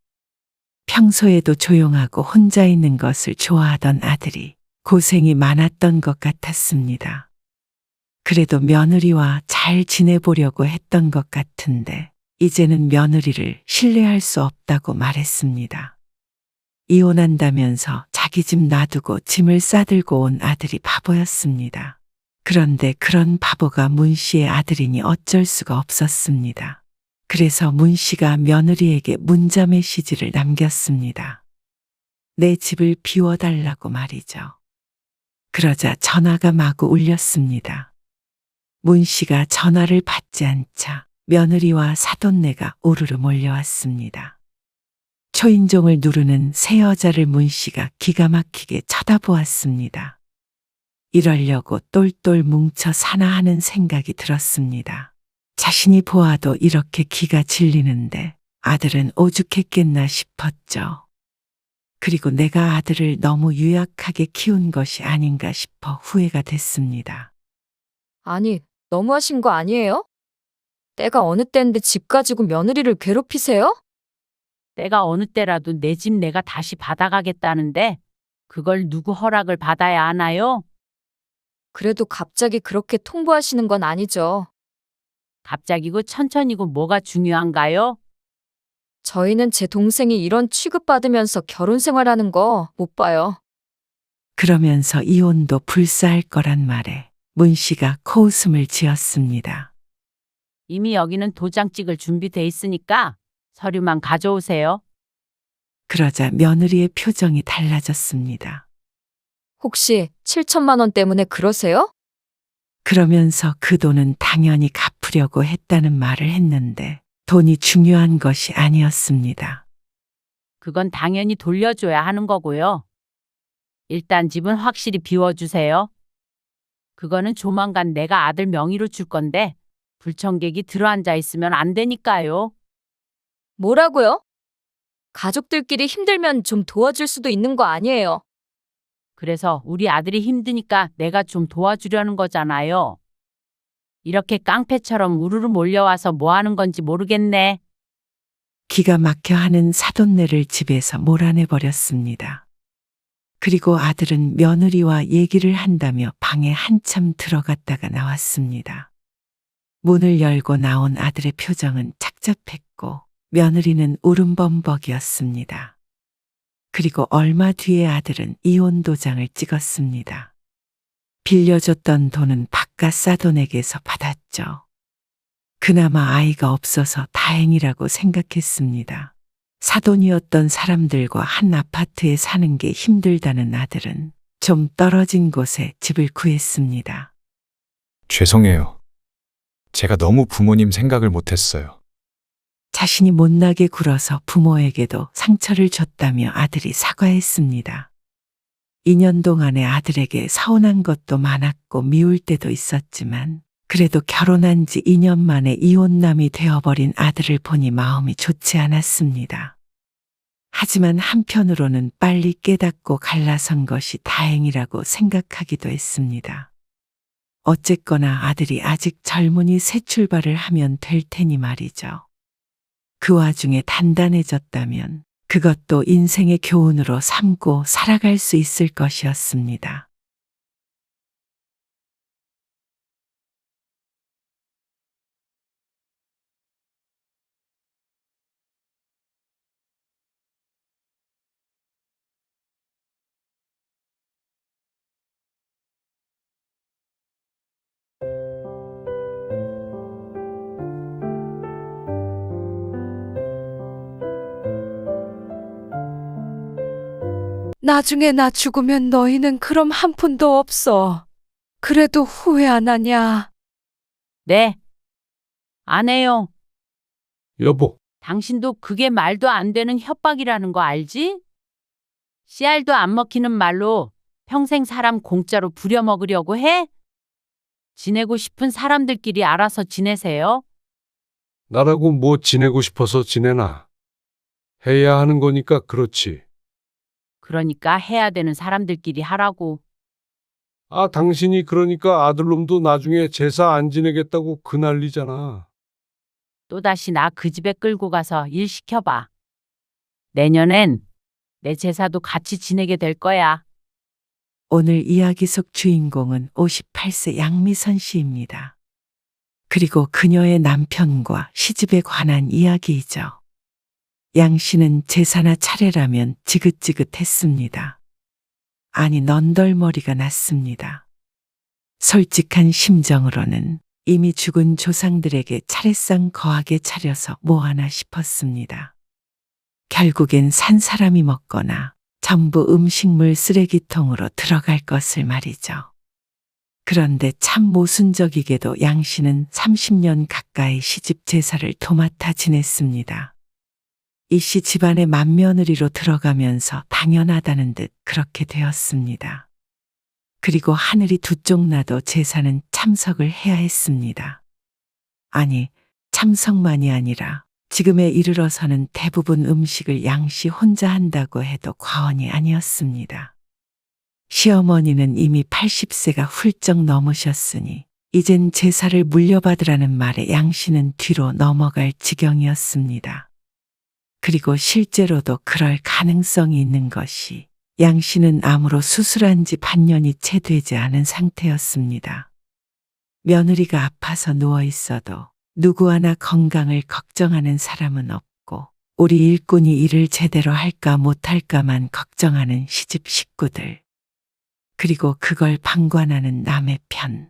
평소에도 조용하고 혼자 있는 것을 좋아하던 아들이 고생이 많았던 것 같았습니다. 그래도 며느리와 잘 지내보려고 했던 것 같은데 이제는 며느리를 신뢰할 수 없다고 말했습니다. 이혼한다면서 자기 집 놔두고 짐을 싸들고 온 아들이 바보였습니다. 그런데 그런 바보가 문 씨의 아들이니 어쩔 수가 없었습니다. 그래서 문 씨가 며느리에게 문자 메시지를 남겼습니다. 내 집을 비워달라고 말이죠. 그러자 전화가 마구 울렸습니다. 문 씨가 전화를 받지 않자 며느리와 사돈네가 우르르 몰려왔습니다. 초인종을 누르는 새 여자를 문 씨가 기가 막히게 쳐다보았습니다. 이러려고 똘똘 뭉쳐 사나 하는 생각이 들었습니다. 자신이 보아도 이렇게 기가 질리는데 아들은 오죽했겠나 싶었죠. 그리고 내가 아들을 너무 유약하게 키운 것이 아닌가 싶어 후회가 됐습니다. 아니, 너무하신 거 아니에요? 때가 어느 때인데 집 가지고 며느리를 괴롭히세요? 때가 어느 때라도 내 집 내가 다시 받아가겠다는데 그걸 누구 허락을 받아야 하나요? 그래도 갑자기 그렇게 통보하시는 건 아니죠. 갑자기고 천천히고 뭐가 중요한가요? 저희는 제 동생이 이런 취급받으면서 결혼 생활하는 거 못 봐요. 그러면서 이혼도 불사할 거란 말에 문 씨가 코웃음을 지었습니다. 이미 여기는 도장 찍을 준비돼 있으니까 서류만 가져오세요. 그러자 며느리의 표정이 달라졌습니다. 혹시 7천만 원 때문에 그러세요? 그러면서 그 돈은 당연히 갚으려고 했다는 말을 했는데 돈이 중요한 것이 아니었습니다. 그건 당연히 돌려줘야 하는 거고요. 일단 집은 확실히 비워주세요. 그거는 조만간 내가 아들 명의로 줄 건데 불청객이 들어앉아 있으면 안 되니까요. 뭐라고요? 가족들끼리 힘들면 좀 도와줄 수도 있는 거 아니에요. 그래서 우리 아들이 힘드니까 내가 좀 도와주려는 거잖아요. 이렇게 깡패처럼 우르르 몰려와서 뭐 하는 건지 모르겠네. 기가 막혀 하는 사돈네를 집에서 몰아내버렸습니다. 그리고 아들은 며느리와 얘기를 한다며 방에 한참 들어갔다가 나왔습니다. 문을 열고 나온 아들의 표정은 착잡했고 며느리는 울음범벅이었습니다. 그리고 얼마 뒤에 아들은 이혼 도장을 찍었습니다. 빌려줬던 돈은 바깥 사돈에게서 받았죠. 그나마 아이가 없어서 다행이라고 생각했습니다. 사돈이었던 사람들과 한 아파트에 사는 게 힘들다는 아들은 좀 떨어진 곳에 집을 구했습니다. 죄송해요. 제가 너무 부모님 생각을 못했어요. 자신이 못나게 굴어서 부모에게도 상처를 줬다며 아들이 사과했습니다. 2년 동안에 아들에게 서운한 것도 많았고 미울 때도 있었지만 그래도 결혼한 지 2년 만에 이혼남이 되어버린 아들을 보니 마음이 좋지 않았습니다. 하지만 한편으로는 빨리 깨닫고 갈라선 것이 다행이라고 생각하기도 했습니다. 어쨌거나 아들이 아직 젊으니 새 출발을 하면 될 테니 말이죠. 그 와중에 단단해졌다면 그것도 인생의 교훈으로 삼고 살아갈 수 있을 것이었습니다. 나중에 나 죽으면 너희는 그럼 한 푼도 없어. 그래도 후회 안 하냐? 네. 안 해요. 여보, 당신도 그게 말도 안 되는 협박이라는 거 알지? 씨알도 안 먹히는 말로 평생 사람 공짜로 부려먹으려고 해? 지내고 싶은 사람들끼리 알아서 지내세요. 나라고 뭐 지내고 싶어서 지내나. 해야 하는 거니까 그렇지. 그러니까 해야 되는 사람들끼리 하라고. 아, 당신이 그러니까 아들놈도 나중에 제사 안 지내겠다고 그 난리잖아. 또다시 나 그 집에 끌고 가서 일 시켜봐. 내년엔 내 제사도 같이 지내게 될 거야. 오늘 이야기 속 주인공은 58세 양미선 씨입니다. 그리고 그녀의 남편과 시집에 관한 이야기이죠. 양 씨는 제사나 차례라면 지긋지긋했습니다. 아니 넌덜머리가 났습니다. 솔직한 심정으로는 이미 죽은 조상들에게 차례상 거하게 차려서 뭐하나 싶었습니다. 결국엔 산 사람이 먹거나 전부 음식물 쓰레기통으로 들어갈 것을 말이죠. 그런데 참 모순적이게도 양 씨는 30년 가까이 시집 제사를 도맡아 지냈습니다. 이 씨 집안의 맏며느리로 들어가면서 당연하다는 듯 그렇게 되었습니다. 그리고 하늘이 두 쪽 나도 제사는 참석을 해야 했습니다. 아니, 참석만이 아니라 지금에 이르러서는 대부분 음식을 양 씨 혼자 한다고 해도 과언이 아니었습니다. 시어머니는 이미 80세가 훌쩍 넘으셨으니 이젠 제사를 물려받으라는 말에 양 씨는 뒤로 넘어갈 지경이었습니다. 그리고 실제로도 그럴 가능성이 있는 것이 양 씨는 암으로 수술한 지 반년이 채 되지 않은 상태였습니다. 며느리가 아파서 누워 있어도 누구 하나 건강을 걱정하는 사람은 없고 우리 일꾼이 일을 제대로 할까 못할까만 걱정하는 시집 식구들. 그리고 그걸 방관하는 남의 편.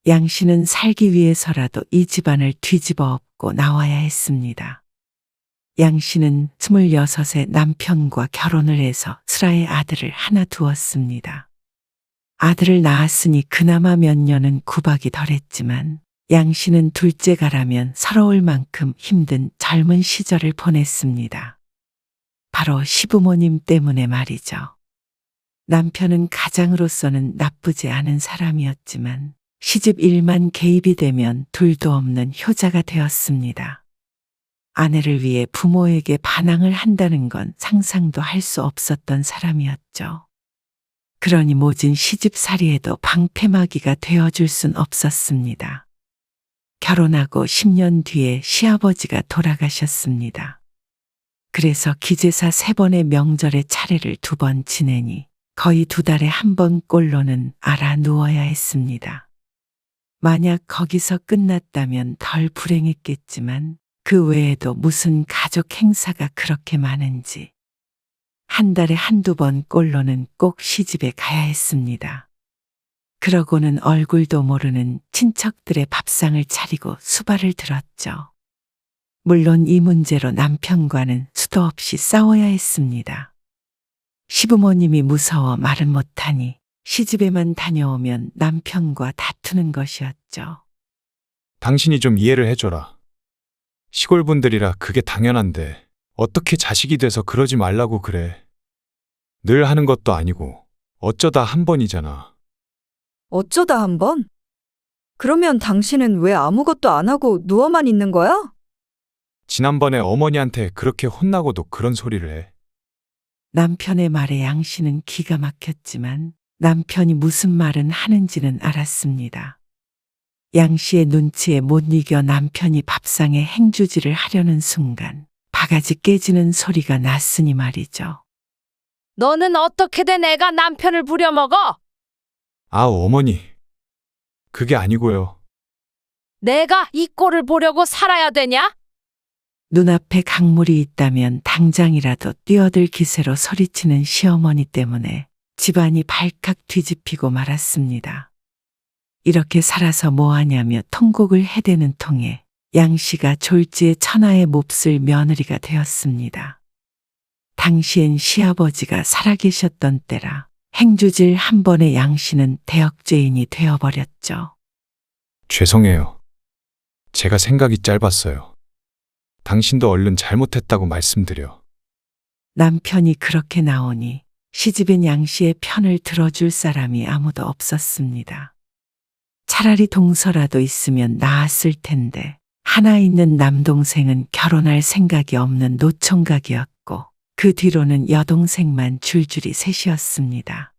양 씨는 살기 위해서라도 이 집안을 뒤집어 엎고 나와야 했습니다. 양 씨는 26세 남편과 결혼을 해서 슬아의 아들을 하나 두었습니다. 아들을 낳았으니 그나마 몇 년은 구박이 덜했지만 양 씨는 둘째가라면 서러울 만큼 힘든 젊은 시절을 보냈습니다. 바로 시부모님 때문에 말이죠. 남편은 가장으로서는 나쁘지 않은 사람이었지만 시집 일만 개입이 되면 둘도 없는 효자가 되었습니다. 아내를 위해 부모에게 반항을 한다는 건 상상도 할 수 없었던 사람이었죠. 그러니 모진 시집살이에도 방패막이가 되어줄 순 없었습니다. 결혼하고 10년 뒤에 시아버지가 돌아가셨습니다. 그래서 기제사 3번의 명절에 차례를 2번 지내니 거의 2달에 1번 꼴로는 알아 누워야 했습니다. 만약 거기서 끝났다면 덜 불행했겠지만 그 외에도 무슨 가족 행사가 그렇게 많은지 한 달에 1~2번 꼴로는 꼭 시집에 가야 했습니다. 그러고는 얼굴도 모르는 친척들의 밥상을 차리고 수발을 들었죠. 물론 이 문제로 남편과는 수도 없이 싸워야 했습니다. 시부모님이 무서워 말은 못하니 시집에만 다녀오면 남편과 다투는 것이었죠. 당신이 좀 이해를 해줘라. 시골 분들이라 그게 당연한데 어떻게 자식이 돼서 그러지 말라고 그래. 늘 하는 것도 아니고 어쩌다 한 번이잖아. 어쩌다 한 번? 그러면 당신은 왜 아무것도 안 하고 누워만 있는 거야? 지난번에 어머니한테 그렇게 혼나고도 그런 소리를 해. 남편의 말에 양 씨는 기가 막혔지만 남편이 무슨 말은 하는지는 알았습니다. 양 씨의 눈치에 못 이겨 남편이 밥상에 행주질을 하려는 순간 바가지 깨지는 소리가 났으니 말이죠. 너는 어떻게든 애가 남편을 부려먹어? 아, 어머니. 그게 아니고요. 내가 이 꼴을 보려고 살아야 되냐? 눈앞에 강물이 있다면 당장이라도 뛰어들 기세로 소리치는 시어머니 때문에 집안이 발칵 뒤집히고 말았습니다. 이렇게 살아서 뭐하냐며 통곡을 해대는 통에 양 씨가 졸지에 천하의 몹쓸 며느리가 되었습니다. 당시엔 시아버지가 살아계셨던 때라 행주질 한 번에 양 씨는 대역죄인이 되어버렸죠. 죄송해요. 제가 생각이 짧았어요. 당신도 얼른 잘못했다고 말씀드려. 남편이 그렇게 나오니 시집엔 양 씨의 편을 들어줄 사람이 아무도 없었습니다. 차라리 동서라도 있으면 나았을 텐데 하나 있는 남동생은 결혼할 생각이 없는 노총각이었고 그 뒤로는 여동생만 줄줄이 셋이었습니다.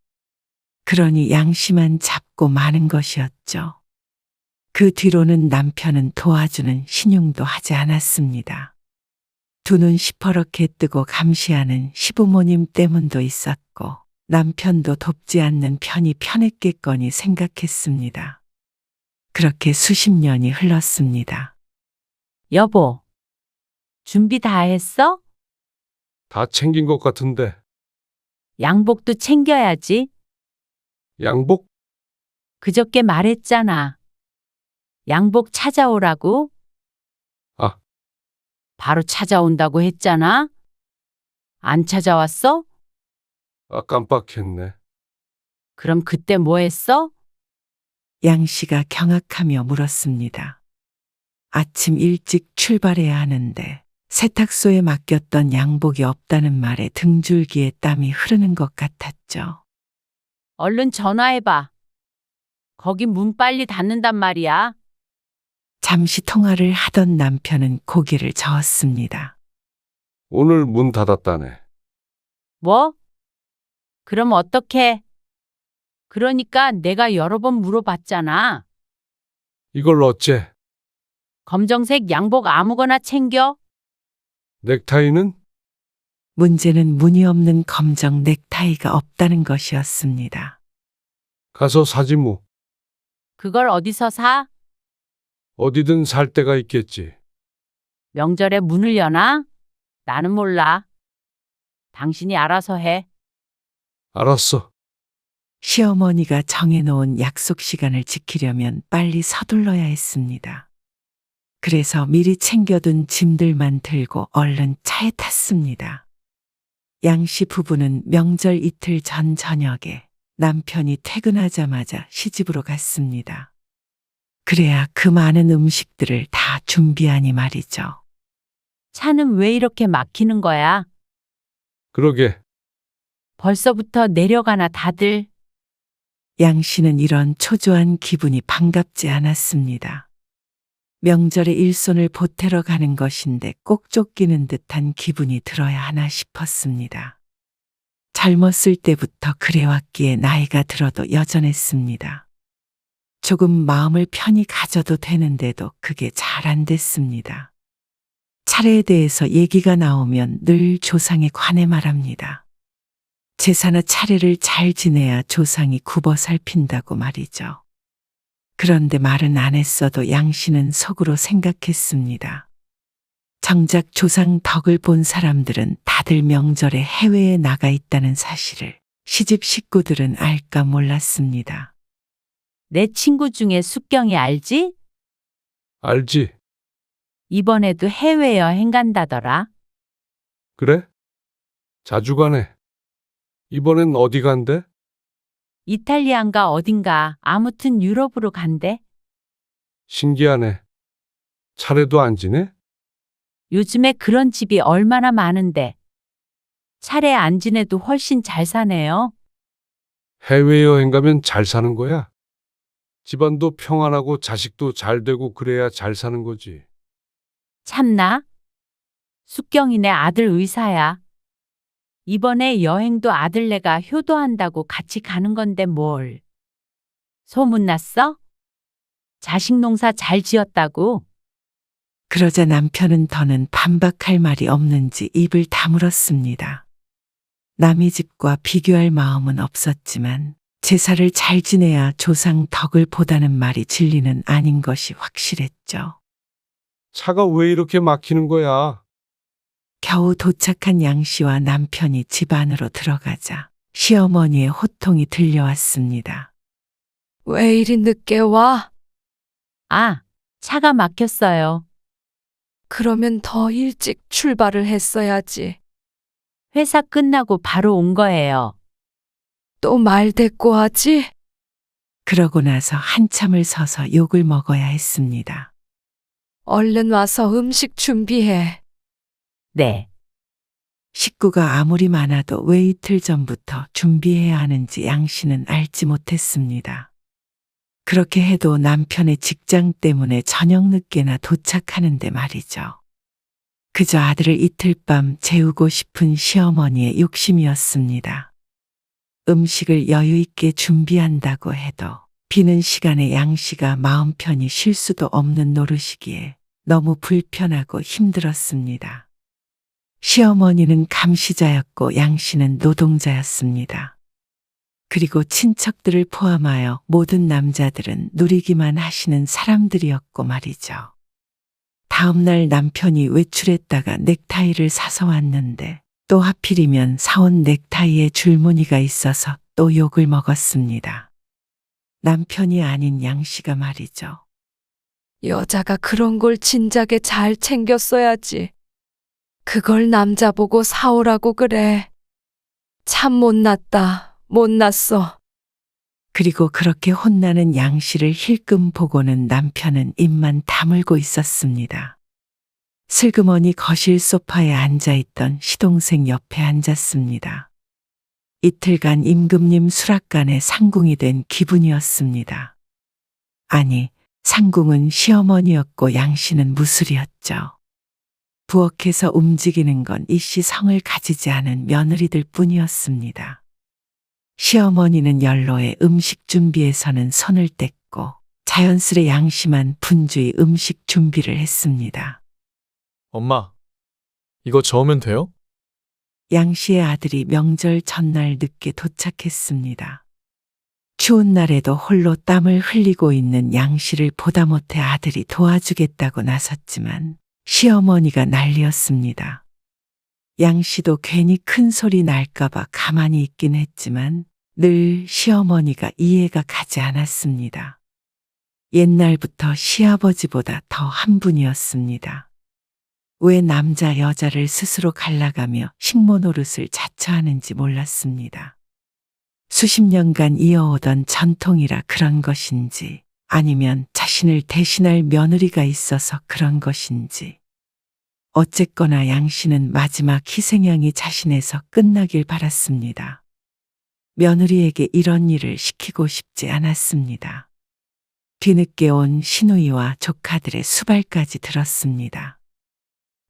그러니 양 씨만 잡고 마는 것이었죠. 그 뒤로는 남편은 도와주는 신용도 하지 않았습니다. 두 눈 시퍼렇게 뜨고 감시하는 시부모님 때문도 있었고 남편도 돕지 않는 편이 편했겠거니 생각했습니다. 그렇게 수십 년이 흘렀습니다. 여보, 준비 다 했어? 다 챙긴 것 같은데. 양복도 챙겨야지. 양복? 그저께 말했잖아. 양복 찾아오라고. 아. 바로 찾아온다고 했잖아. 안 찾아왔어? 아, 깜빡했네. 그럼 그때 뭐 했어? 양 씨가 경악하며 물었습니다. 아침 일찍 출발해야 하는데 세탁소에 맡겼던 양복이 없다는 말에 등줄기에 땀이 흐르는 것 같았죠. 얼른 전화해봐. 거기 문 빨리 닫는단 말이야. 잠시 통화를 하던 남편은 고개를 저었습니다. 오늘 문 닫았다네. 뭐? 그럼 어떡해? 그러니까 내가 여러 번 물어봤잖아. 이걸 어째? 검정색 양복 아무거나 챙겨. 넥타이는? 문제는 무늬 없는 검정 넥타이가 없다는 것이었습니다. 가서 사지 뭐. 그걸 어디서 사? 어디든 살 데가 있겠지. 명절에 문을 여나? 나는 몰라. 당신이 알아서 해. 알았어. 시어머니가 정해놓은 약속 시간을 지키려면 빨리 서둘러야 했습니다. 그래서 미리 챙겨둔 짐들만 들고 얼른 차에 탔습니다. 양씨 부부는 명절 이틀 전 저녁에 남편이 퇴근하자마자 시집으로 갔습니다. 그래야 그 많은 음식들을 다 준비하니 말이죠. 차는 왜 이렇게 막히는 거야? 그러게. 벌써부터 내려가나 다들. 양 씨는 이런 초조한 기분이 반갑지 않았습니다. 명절에 일손을 보태러 가는 것인데 꼭 쫓기는 듯한 기분이 들어야 하나 싶었습니다. 젊었을 때부터 그래왔기에 나이가 들어도 여전했습니다. 조금 마음을 편히 가져도 되는데도 그게 잘 안 됐습니다. 차례에 대해서 얘기가 나오면 늘 조상에 관해 말합니다. 제사나 차례를 잘 지내야 조상이 굽어 살핀다고 말이죠. 그런데 말은 안 했어도 양 씨는 속으로 생각했습니다. 정작 조상 덕을 본 사람들은 다들 명절에 해외에 나가 있다는 사실을 시집 식구들은 알까 몰랐습니다. 내 친구 중에 숙경이 알지? 알지? 이번에도 해외여행 간다더라. 그래? 자주 가네. 이번엔 어디 간대? 이탈리아인가 어딘가 아무튼 유럽으로 간대. 신기하네. 차례도 안 지내? 요즘에 그런 집이 얼마나 많은데. 차례 안 지내도 훨씬 잘 사네요. 해외여행 가면 잘 사는 거야? 집안도 평안하고 자식도 잘 되고 그래야 잘 사는 거지. 참나? 숙경이네 아들 의사야. 이번에 여행도 아들네가 효도한다고 같이 가는 건데 뭘. 소문났어? 자식 농사 잘 지었다고? 그러자 남편은 더는 반박할 말이 없는지 입을 다물었습니다. 남의 집과 비교할 마음은 없었지만 제사를 잘 지내야 조상 덕을 보다는 말이 진리는 아닌 것이 확실했죠. 차가 왜 이렇게 막히는 거야? 겨우 도착한 양 씨와 남편이 집 안으로 들어가자 시어머니의 호통이 들려왔습니다. 왜 이리 늦게 와? 아, 차가 막혔어요. 그러면 더 일찍 출발을 했어야지. 회사 끝나고 바로 온 거예요. 또 말 대꾸하지? 그러고 나서 한참을 서서 욕을 먹어야 했습니다. 얼른 와서 음식 준비해. 네. 식구가 아무리 많아도 왜 이틀 전부터 준비해야 하는지 양 씨는 알지 못했습니다. 그렇게 해도 남편의 직장 때문에 저녁 늦게나 도착하는데 말이죠. 그저 아들을 이틀 밤 재우고 싶은 시어머니의 욕심이었습니다. 음식을 여유 있게 준비한다고 해도 비는 시간에 양 씨가 마음 편히 쉴 수도 없는 노릇이기에 너무 불편하고 힘들었습니다. 시어머니는 감시자였고 양 씨는 노동자였습니다. 그리고 친척들을 포함하여 모든 남자들은 누리기만 하시는 사람들이었고 말이죠. 다음 날 남편이 외출했다가 넥타이를 사서 왔는데 또 하필이면 사온 넥타이에 줄무늬가 있어서 또 욕을 먹었습니다. 남편이 아닌 양 씨가 말이죠. 여자가 그런 걸 진작에 잘 챙겼어야지. 그걸 남자 보고 사오라고 그래. 참 못났다. 못났어. 그리고 그렇게 혼나는 양 씨를 힐끔 보고는 남편은 입만 다물고 있었습니다. 슬그머니 거실 소파에 앉아있던 시동생 옆에 앉았습니다. 이틀간 임금님 수락관에 상궁이 된 기분이었습니다. 아니, 상궁은 시어머니였고 양 씨는 무술이었죠. 부엌에서 움직이는 건 이씨 성을 가지지 않은 며느리들 뿐이었습니다. 시어머니는 연로에 음식 준비에서는 손을 뗐고 자연스레 양 씨만 분주히 음식 준비를 했습니다. 엄마, 이거 저으면 돼요? 양 씨의 아들이 명절 전날 늦게 도착했습니다. 추운 날에도 홀로 땀을 흘리고 있는 양 씨를 보다 못해 아들이 도와주겠다고 나섰지만 시어머니가 난리였습니다. 양 씨도 괜히 큰 소리 날까봐 가만히 있긴 했지만 늘 시어머니가 이해가 가지 않았습니다. 옛날부터 시아버지보다 더 한 분이었습니다. 왜 남자 여자를 스스로 갈라가며 식모 노릇을 자처하는지 몰랐습니다. 수십 년간 이어오던 전통이라 그런 것인지 아니면 자신을 대신할 며느리가 있어서 그런 것인지 어쨌거나 양 씨는 마지막 희생양이 자신에서 끝나길 바랐습니다. 며느리에게 이런 일을 시키고 싶지 않았습니다. 뒤늦게 온 시누이와 조카들의 수발까지 들었습니다.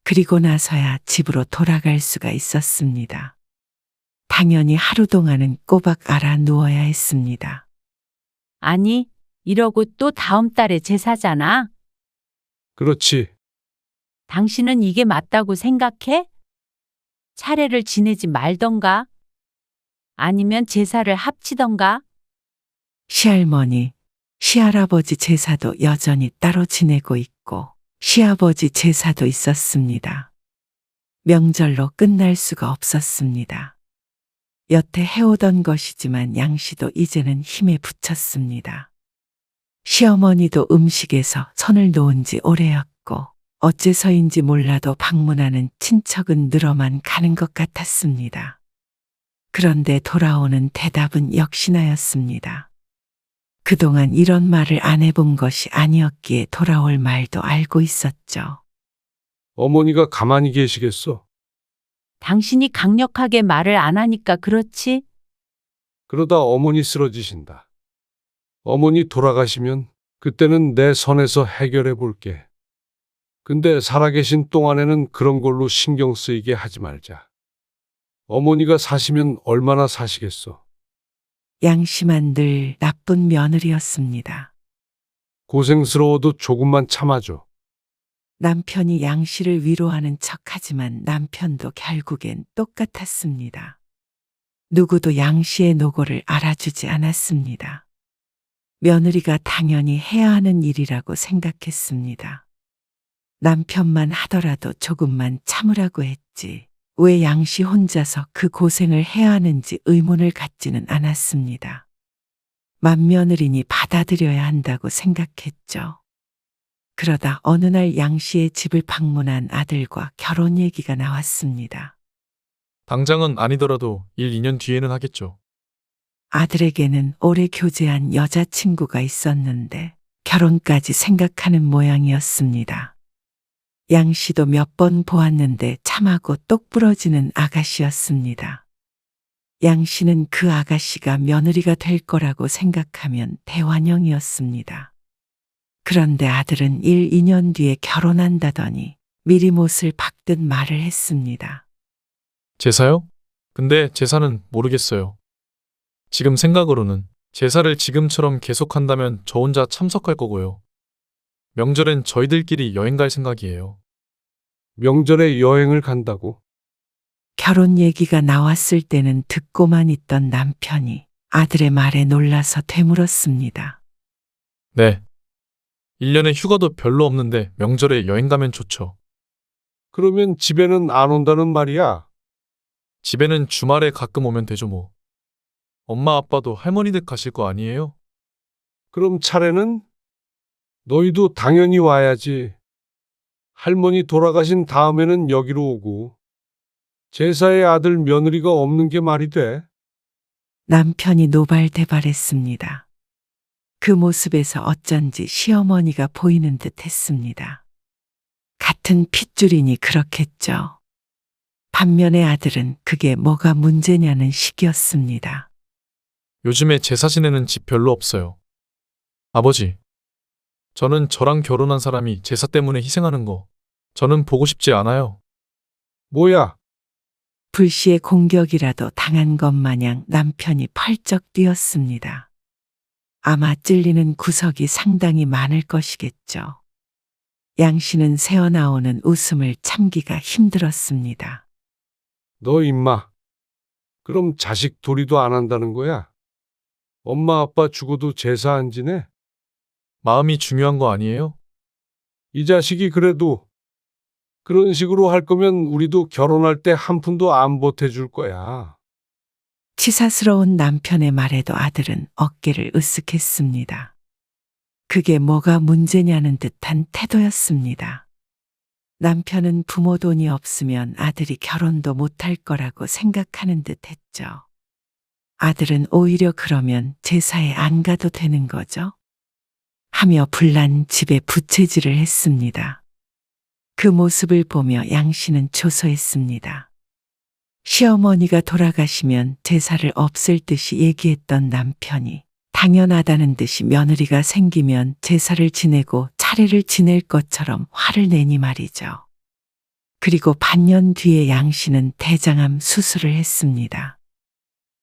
그리고 나서야 집으로 돌아갈 수가 있었습니다. 당연히 하루 동안은 꼬박 알아 누워야 했습니다. 아니, 이러고 또 다음 달에 제사잖아. 그렇지. 당신은 이게 맞다고 생각해? 차례를 지내지 말던가? 아니면 제사를 합치던가? 시할머니, 시할아버지 제사도 여전히 따로 지내고 있고 시아버지 제사도 있었습니다. 명절로 끝날 수가 없었습니다. 여태 해오던 것이지만 양 씨도 이제는 힘에 부쳤습니다. 시어머니도 음식에서 손을 놓은 지 오래였고 어째서인지 몰라도 방문하는 친척은 늘어만 가는 것 같았습니다. 그런데 돌아오는 대답은 역시나였습니다. 그동안 이런 말을 안 해본 것이 아니었기에 돌아올 말도 알고 있었죠. 어머니가 가만히 계시겠어? 당신이 강력하게 말을 안 하니까 그렇지? 그러다 어머니 쓰러지신다. 어머니 돌아가시면 그때는 내 선에서 해결해 볼게. 근데 살아계신 동안에는 그런 걸로 신경 쓰이게 하지 말자. 어머니가 사시면 얼마나 사시겠어? 양 씨만 늘 나쁜 며느리였습니다. 고생스러워도 조금만 참아줘. 남편이 양 씨를 위로하는 척하지만 남편도 결국엔 똑같았습니다. 누구도 양 씨의 노고를 알아주지 않았습니다. 며느리가 당연히 해야 하는 일이라고 생각했습니다. 남편만 하더라도 조금만 참으라고 했지. 왜 양 씨 혼자서 그 고생을 해야 하는지 의문을 갖지는 않았습니다. 맏며느리니 받아들여야 한다고 생각했죠. 그러다 어느 날 양 씨의 집을 방문한 아들과 결혼 얘기가 나왔습니다. 당장은 아니더라도 1, 2년 뒤에는 하겠죠. 아들에게는 오래 교제한 여자친구가 있었는데 결혼까지 생각하는 모양이었습니다. 양 씨도 몇 번 보았는데 참하고 똑 부러지는 아가씨였습니다. 양 씨는 그 아가씨가 며느리가 될 거라고 생각하면 대환영이었습니다. 그런데 아들은 1, 2년 뒤에 결혼한다더니 미리 못을 박듯 말을 했습니다. 제사요? 근데 제사는 모르겠어요. 지금 생각으로는 제사를 지금처럼 계속한다면 저 혼자 참석할 거고요. 명절엔 저희들끼리 여행 갈 생각이에요. 명절에 여행을 간다고? 결혼 얘기가 나왔을 때는 듣고만 있던 남편이 아들의 말에 놀라서 되물었습니다. 네. 1년에 휴가도 별로 없는데 명절에 여행 가면 좋죠. 그러면 집에는 안 온다는 말이야? 집에는 주말에 가끔 오면 되죠 뭐. 엄마 아빠도 할머니 댁 가실 거 아니에요? 그럼 차례는? 너희도 당연히 와야지. 할머니 돌아가신 다음에는 여기로 오고. 제사의 아들 며느리가 없는 게 말이 돼? 남편이 노발대발했습니다. 그 모습에서 어쩐지 시어머니가 보이는 듯 했습니다. 같은 핏줄이니 그렇겠죠. 반면에 아들은 그게 뭐가 문제냐는 식이었습니다. 요즘에 제사 지내는 집 별로 없어요. 아버지, 저는 저랑 결혼한 사람이 제사 때문에 희생하는 거 저는 보고 싶지 않아요. 뭐야? 불시의 공격이라도 당한 것 마냥 남편이 펄쩍 뛰었습니다. 아마 찔리는 구석이 상당히 많을 것이겠죠. 양 씨는 새어나오는 웃음을 참기가 힘들었습니다. 너 임마. 그럼 자식 도리도 안 한다는 거야? 엄마 아빠 죽어도 제사 안 지내? 마음이 중요한 거 아니에요? 이 자식이 그래도 그런 식으로 할 거면 우리도 결혼할 때 한 푼도 안 보태줄 거야. 치사스러운 남편의 말에도 아들은 어깨를 으쓱했습니다. 그게 뭐가 문제냐는 듯한 태도였습니다. 남편은 부모 돈이 없으면 아들이 결혼도 못할 거라고 생각하는 듯 했죠. 아들은 오히려 그러면 제사에 안 가도 되는 거죠? 하며 불난 집에 부채질을 했습니다. 그 모습을 보며 양 씨는 조소했습니다. 시어머니가 돌아가시면 제사를 없앨 듯이 얘기했던 남편이 당연하다는 듯이 며느리가 생기면 제사를 지내고 차례를 지낼 것처럼 화를 내니 말이죠. 그리고 반년 뒤에 양 씨는 대장암 수술을 했습니다.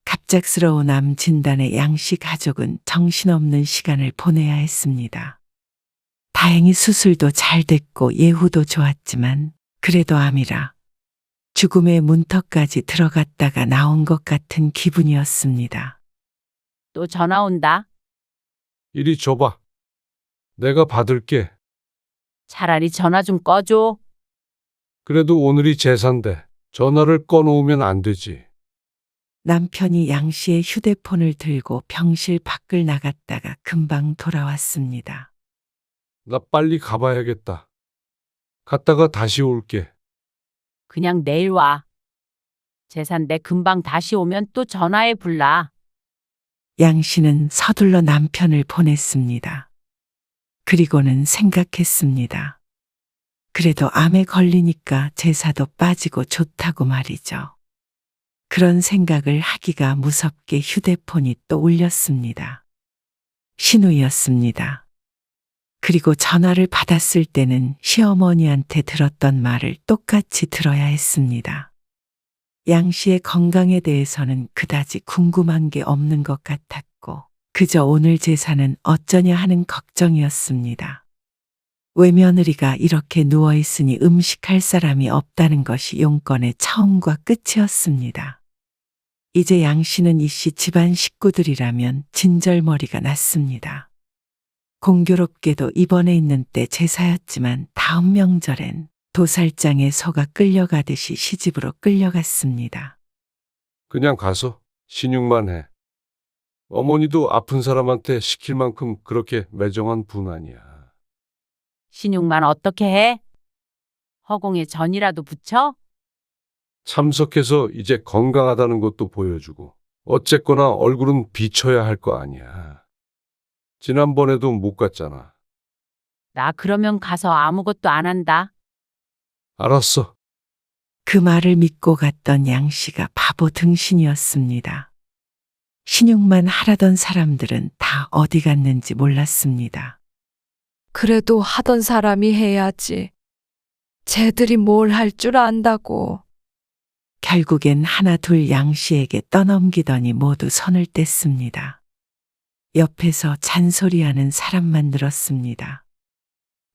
갑작스러운 암 진단에 양 씨 가족은 정신없는 시간을 보내야 했습니다. 다행히 수술도 잘 됐고 예후도 좋았지만 그래도 암이라 죽음의 문턱까지 들어갔다가 나온 것 같은 기분이었습니다. 또 전화 온다. 이리 줘봐. 내가 받을게. 차라리 전화 좀 꺼줘. 그래도 오늘이 제사인데 전화를 꺼놓으면 안 되지. 남편이 양 씨의 휴대폰을 들고 병실 밖을 나갔다가 금방 돌아왔습니다. 나 빨리 가봐야겠다. 갔다가 다시 올게. 그냥 내일 와. 제사인데 금방 다시 오면 또 전화해 불라. 양 씨는 서둘러 남편을 보냈습니다. 그리고는 생각했습니다. 그래도 암에 걸리니까 제사도 빠지고 좋다고 말이죠. 그런 생각을 하기가 무섭게 휴대폰이 또 울렸습니다. 신우이였습니다. 그리고 전화를 받았을 때는 시어머니한테 들었던 말을 똑같이 들어야 했습니다. 양 씨의 건강에 대해서는 그다지 궁금한 게 없는 것 같았고 그저 오늘 제사는 어쩌냐 하는 걱정이었습니다. 외며느리가 이렇게 누워있으니 음식할 사람이 없다는 것이 용건의 처음과 끝이었습니다. 이제 양 씨는 이씨 집안 식구들이라면 진절머리가 났습니다. 공교롭게도 이번에 있는 때 제사였지만 다음 명절엔 도살장에 소가 끌려가듯이 시집으로 끌려갔습니다. 그냥 가서 신용만 해. 어머니도 아픈 사람한테 시킬 만큼 그렇게 매정한 분 아니야. 신용만 어떻게 해? 허공에 전이라도 붙여? 참석해서 이제 건강하다는 것도 보여주고 어쨌거나 얼굴은 비춰야 할 거 아니야. 지난번에도 못 갔잖아. 나 그러면 가서 아무것도 안 한다. 알았어. 그 말을 믿고 갔던 양 씨가 바보 등신이었습니다. 신용만 하라던 사람들은 다 어디 갔는지 몰랐습니다. 그래도 하던 사람이 해야지. 쟤들이 뭘 할 줄 안다고. 결국엔 하나 둘 양 씨에게 떠넘기더니 모두 손을 뗐습니다. 옆에서 잔소리하는 사람만 늘었습니다.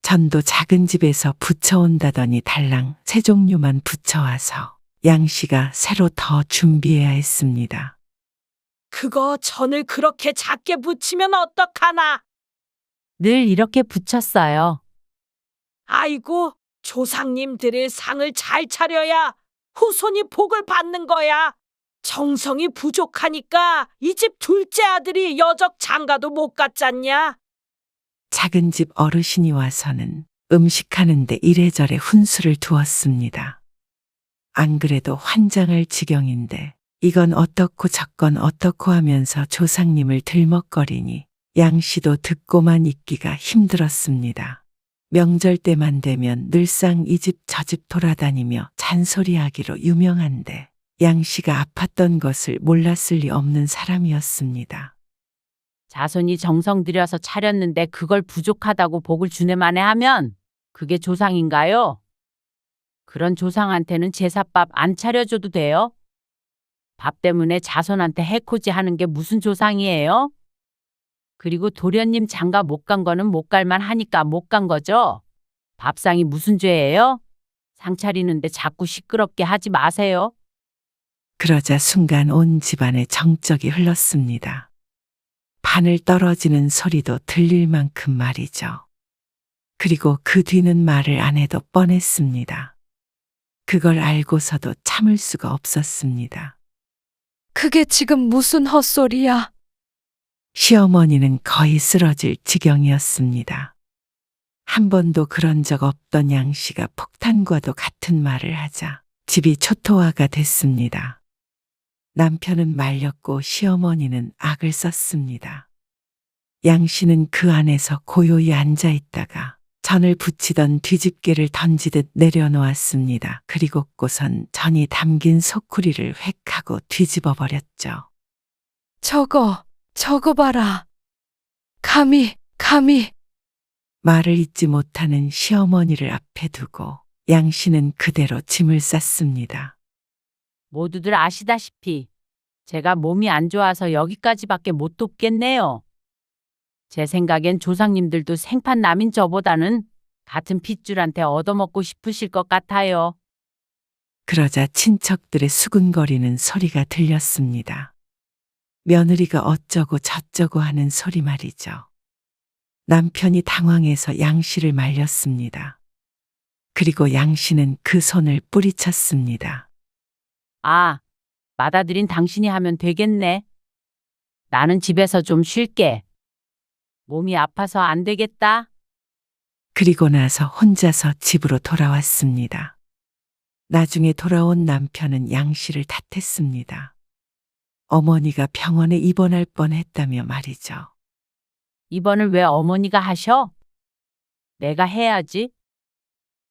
전도 작은 집에서 붙여온다더니 달랑 세 종류만 붙여와서 양 씨가 새로 더 준비해야 했습니다. 그거 전을 그렇게 작게 붙이면 어떡하나? 늘 이렇게 붙였어요. 아이고, 조상님 드릴 상을 잘 차려야 후손이 복을 받는 거야. 정성이 부족하니까 이 집 둘째 아들이 여적 장가도 못 갔잖냐? 작은 집 어르신이 와서는 음식하는데 이래저래 훈수를 두었습니다. 안 그래도 환장할 지경인데 이건 어떻고 저건 어떻고 하면서 조상님을 들먹거리니 양 씨도 듣고만 있기가 힘들었습니다. 명절 때만 되면 늘상 이 집 저 집 돌아다니며 잔소리하기로 유명한데 양 씨가 아팠던 것을 몰랐을 리 없는 사람이었습니다. 자손이 정성 들여서 차렸는데 그걸 부족하다고 복을 주네만에 하면 그게 조상인가요? 그런 조상한테는 제사밥 안 차려줘도 돼요? 밥 때문에 자손한테 해코지 하는 게 무슨 조상이에요? 그리고 도련님 장가 못 간 거는 못 갈만 하니까 못 간 거죠? 밥상이 무슨 죄예요? 상 차리는데 자꾸 시끄럽게 하지 마세요. 그러자 순간 온 집안에 정적이 흘렀습니다. 바늘 떨어지는 소리도 들릴 만큼 말이죠. 그리고 그 뒤는 말을 안 해도 뻔했습니다. 그걸 알고서도 참을 수가 없었습니다. 그게 지금 무슨 헛소리야? 시어머니는 거의 쓰러질 지경이었습니다. 한 번도 그런 적 없던 양 씨가 폭탄과도 같은 말을 하자 집이 초토화가 됐습니다. 남편은 말렸고 시어머니는 악을 썼습니다. 양 씨는 그 안에서 고요히 앉아 있다가 전을 부치던 뒤집개를 던지듯 내려놓았습니다. 그리고고선 전이 담긴 소쿠리를 획 하고 뒤집어 버렸죠. 저거 봐라. 감히. 말을 잇지 못하는 시어머니를 앞에 두고 양 씨는 그대로 짐을 쌌습니다. 모두들 아시다시피 제가 몸이 안 좋아서 여기까지밖에 못 돕겠네요. 제 생각엔 조상님들도 생판 남인 저보다는 같은 핏줄한테 얻어먹고 싶으실 것 같아요. 그러자 친척들의 수근거리는 소리가 들렸습니다. 며느리가 어쩌고 저쩌고 하는 소리 말이죠. 남편이 당황해서 양 씨를 말렸습니다. 그리고 양 씨는 그 손을 뿌리쳤습니다. 아, 맏아들인 당신이 하면 되겠네. 나는 집에서 좀 쉴게. 몸이 아파서 안 되겠다. 그리고 나서 혼자서 집으로 돌아왔습니다. 나중에 돌아온 남편은 양 씨를 탓했습니다. 어머니가 병원에 입원할 뻔했다며 말이죠. 입원을 왜 어머니가 하셔? 내가 해야지.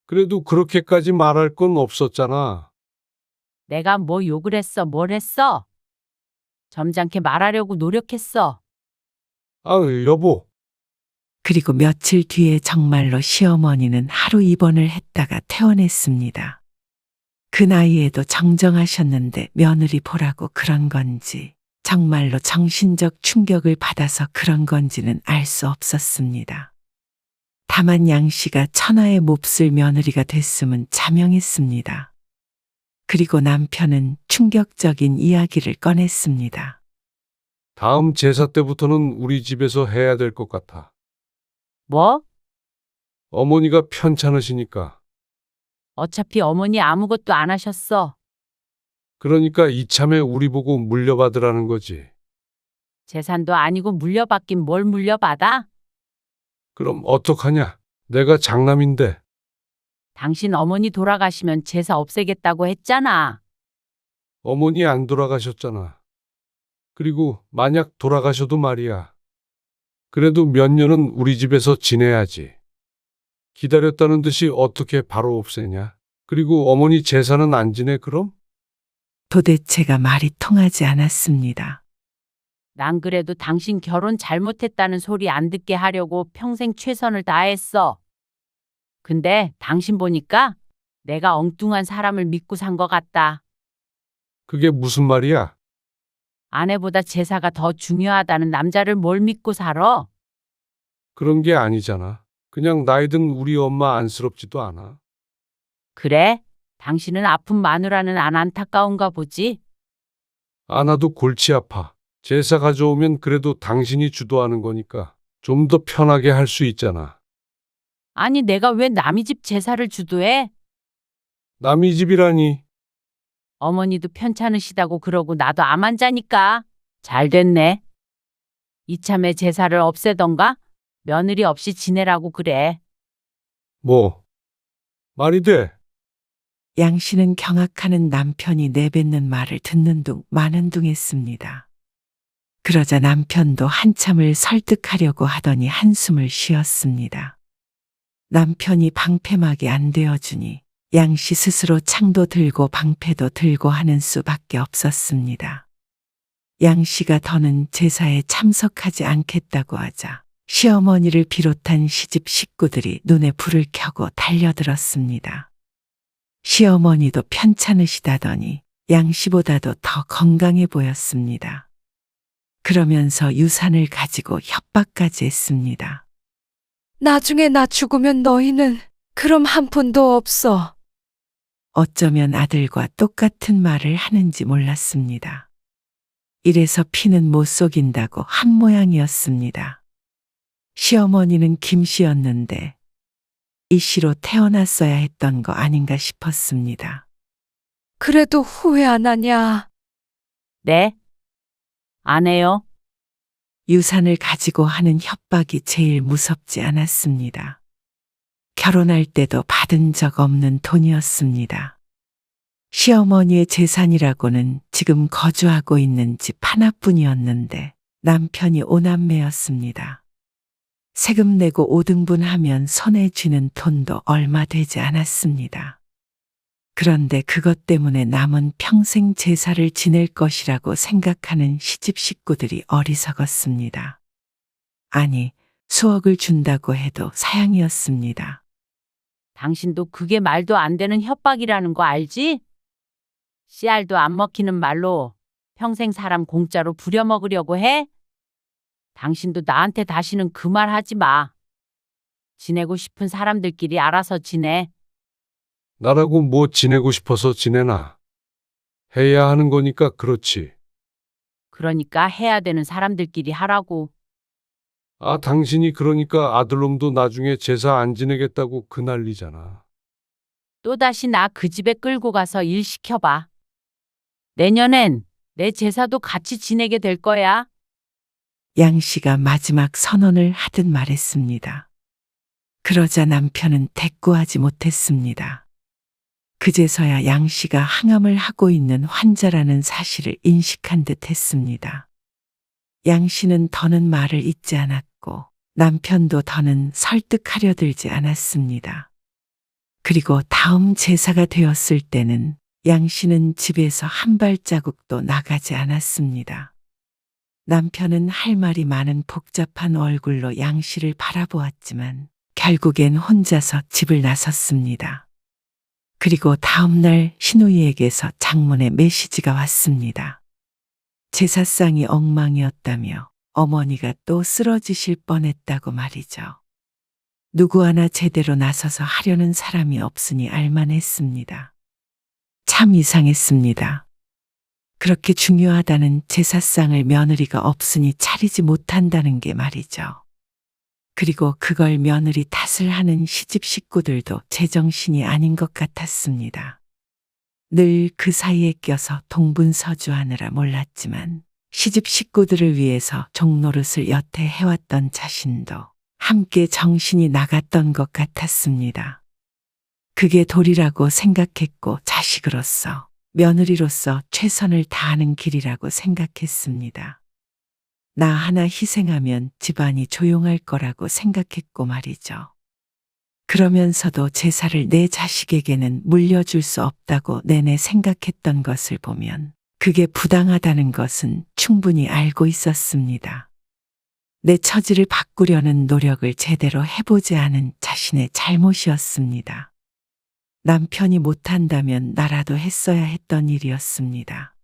그래도 그렇게까지 말할 건 없었잖아. 내가 뭐 욕을 했어, 뭘 했어? 점잖게 말하려고 노력했어. 아유, 여보. 그리고 며칠 뒤에 정말로 시어머니는 하루 입원을 했다가 퇴원했습니다. 그 나이에도 정정하셨는데 며느리 보라고 그런 건지 정말로 정신적 충격을 받아서 그런 건지는 알 수 없었습니다. 다만 양 씨가 천하의 몹쓸 며느리가 됐음은 자명했습니다. 그리고 남편은 충격적인 이야기를 꺼냈습니다. 다음 제사 때부터는 우리 집에서 해야 될 것 같아. 뭐? 어머니가 편찮으시니까. 어차피 어머니 아무것도 안 하셨어. 그러니까 이참에 우리 보고 물려받으라는 거지. 재산도 아니고 물려받긴 뭘 물려받아? 그럼 어떡하냐? 내가 장남인데. 당신 어머니 돌아가시면 제사 없애겠다고 했잖아. 어머니 안 돌아가셨잖아. 그리고 만약 돌아가셔도 말이야. 그래도 몇 년은 우리 집에서 지내야지. 기다렸다는 듯이 어떻게 바로 없애냐? 그리고 어머니 제사는 안 지내 그럼? 도대체가 말이 통하지 않았습니다. 난 그래도 당신 결혼 잘못했다는 소리 안 듣게 하려고 평생 최선을 다했어. 근데 당신 보니까 내가 엉뚱한 사람을 믿고 산 것 같다. 그게 무슨 말이야? 아내보다 제사가 더 중요하다는 남자를 뭘 믿고 살아? 그런 게 아니잖아. 그냥 나이 든 우리 엄마 안쓰럽지도 않아. 그래? 당신은 아픈 마누라는 안 안타까운가 보지? 아나도 골치 아파. 제사 가져오면 그래도 당신이 주도하는 거니까 좀 더 편하게 할 수 있잖아. 아니 내가 왜 남의 집 제사를 주도해? 남의 집이라니. 어머니도 편찮으시다고 그러고 나도 암 환자니까. 잘 됐네. 이참에 제사를 없애던가 며느리 없이 지내라고 그래. 뭐? 말이 돼? 양 씨는 경악하는 남편이 내뱉는 말을 듣는 둥 마는 둥 했습니다. 그러자 남편도 한참을 설득하려고 하더니 한숨을 쉬었습니다. 남편이 방패막이 안 되어주니 양 씨 스스로 창도 들고 방패도 들고 하는 수밖에 없었습니다. 양 씨가 더는 제사에 참석하지 않겠다고 하자 시어머니를 비롯한 시집 식구들이 눈에 불을 켜고 달려들었습니다. 시어머니도 편찮으시다더니 양 씨보다도 더 건강해 보였습니다. 그러면서 유산을 가지고 협박까지 했습니다. 나중에 나 죽으면 너희는 그럼 한 푼도 없어. 어쩌면 아들과 똑같은 말을 하는지 몰랐습니다. 이래서 피는 못 속인다고 한 모양이었습니다. 시어머니는 김씨였는데 이씨로 태어났어야 했던 거 아닌가 싶었습니다. 그래도 후회 안 하냐? 네? 안 해요. 유산을 가지고 하는 협박이 제일 무섭지 않았습니다. 결혼할 때도 받은 적 없는 돈이었습니다. 시어머니의 재산이라고는 지금 거주하고 있는 집 하나뿐이었는데 남편이 5남매였습니다. 세금 내고 5등분하면 손에 쥐는 돈도 얼마 되지 않았습니다. 그런데 그것 때문에 남은 평생 제사를 지낼 것이라고 생각하는 시집 식구들이 어리석었습니다. 아니, 수억을 준다고 해도 사양이었습니다. 당신도 그게 말도 안 되는 협박이라는 거 알지? 씨알도 안 먹히는 말로 평생 사람 공짜로 부려먹으려고 해? 당신도 나한테 다시는 그 말 하지 마. 지내고 싶은 사람들끼리 알아서 지내. 나라고 뭐 지내고 싶어서 지내나. 해야 하는 거니까 그렇지. 그러니까 해야 되는 사람들끼리 하라고. 아, 당신이 그러니까 아들놈도 나중에 제사 안 지내겠다고 그 난리잖아. 또다시 나 그 집에 끌고 가서 일 시켜봐. 내년엔 내 제사도 같이 지내게 될 거야. 양 씨가 마지막 선언을 하듯 말했습니다. 그러자 남편은 대꾸하지 못했습니다. 그제서야 양 씨가 항암을 하고 있는 환자라는 사실을 인식한 듯 했습니다. 양 씨는 더는 말을 잇지 않았고 남편도 더는 설득하려 들지 않았습니다. 그리고 다음 제사가 되었을 때는 양 씨는 집에서 한 발자국도 나가지 않았습니다. 남편은 할 말이 많은 복잡한 얼굴로 양 씨를 바라보았지만 결국엔 혼자서 집을 나섰습니다. 그리고 다음 날 시누이에게서 장문의 메시지가 왔습니다. 제사상이 엉망이었다며 어머니가 또 쓰러지실 뻔했다고 말이죠. 누구 하나 제대로 나서서 하려는 사람이 없으니 알만했습니다. 참 이상했습니다. 그렇게 중요하다는 제사상을 며느리가 없으니 차리지 못한다는 게 말이죠. 그리고 그걸 며느리 탓을 하는 시집 식구들도 제정신이 아닌 것 같았습니다. 늘 그 사이에 껴서 동분서주하느라 몰랐지만 시집 식구들을 위해서 종노릇을 여태 해왔던 자신도 함께 정신이 나갔던 것 같았습니다. 그게 도리라고 생각했고 자식으로서 며느리로서 최선을 다하는 길이라고 생각했습니다. 나 하나 희생하면 집안이 조용할 거라고 생각했고 말이죠. 그러면서도 제사를 내 자식에게는 물려줄 수 없다고 내내 생각했던 것을 보면 그게 부당하다는 것은 충분히 알고 있었습니다. 내 처지를 바꾸려는 노력을 제대로 해보지 않은 자신의 잘못이었습니다. 남편이 못한다면 나라도 했어야 했던 일이었습니다.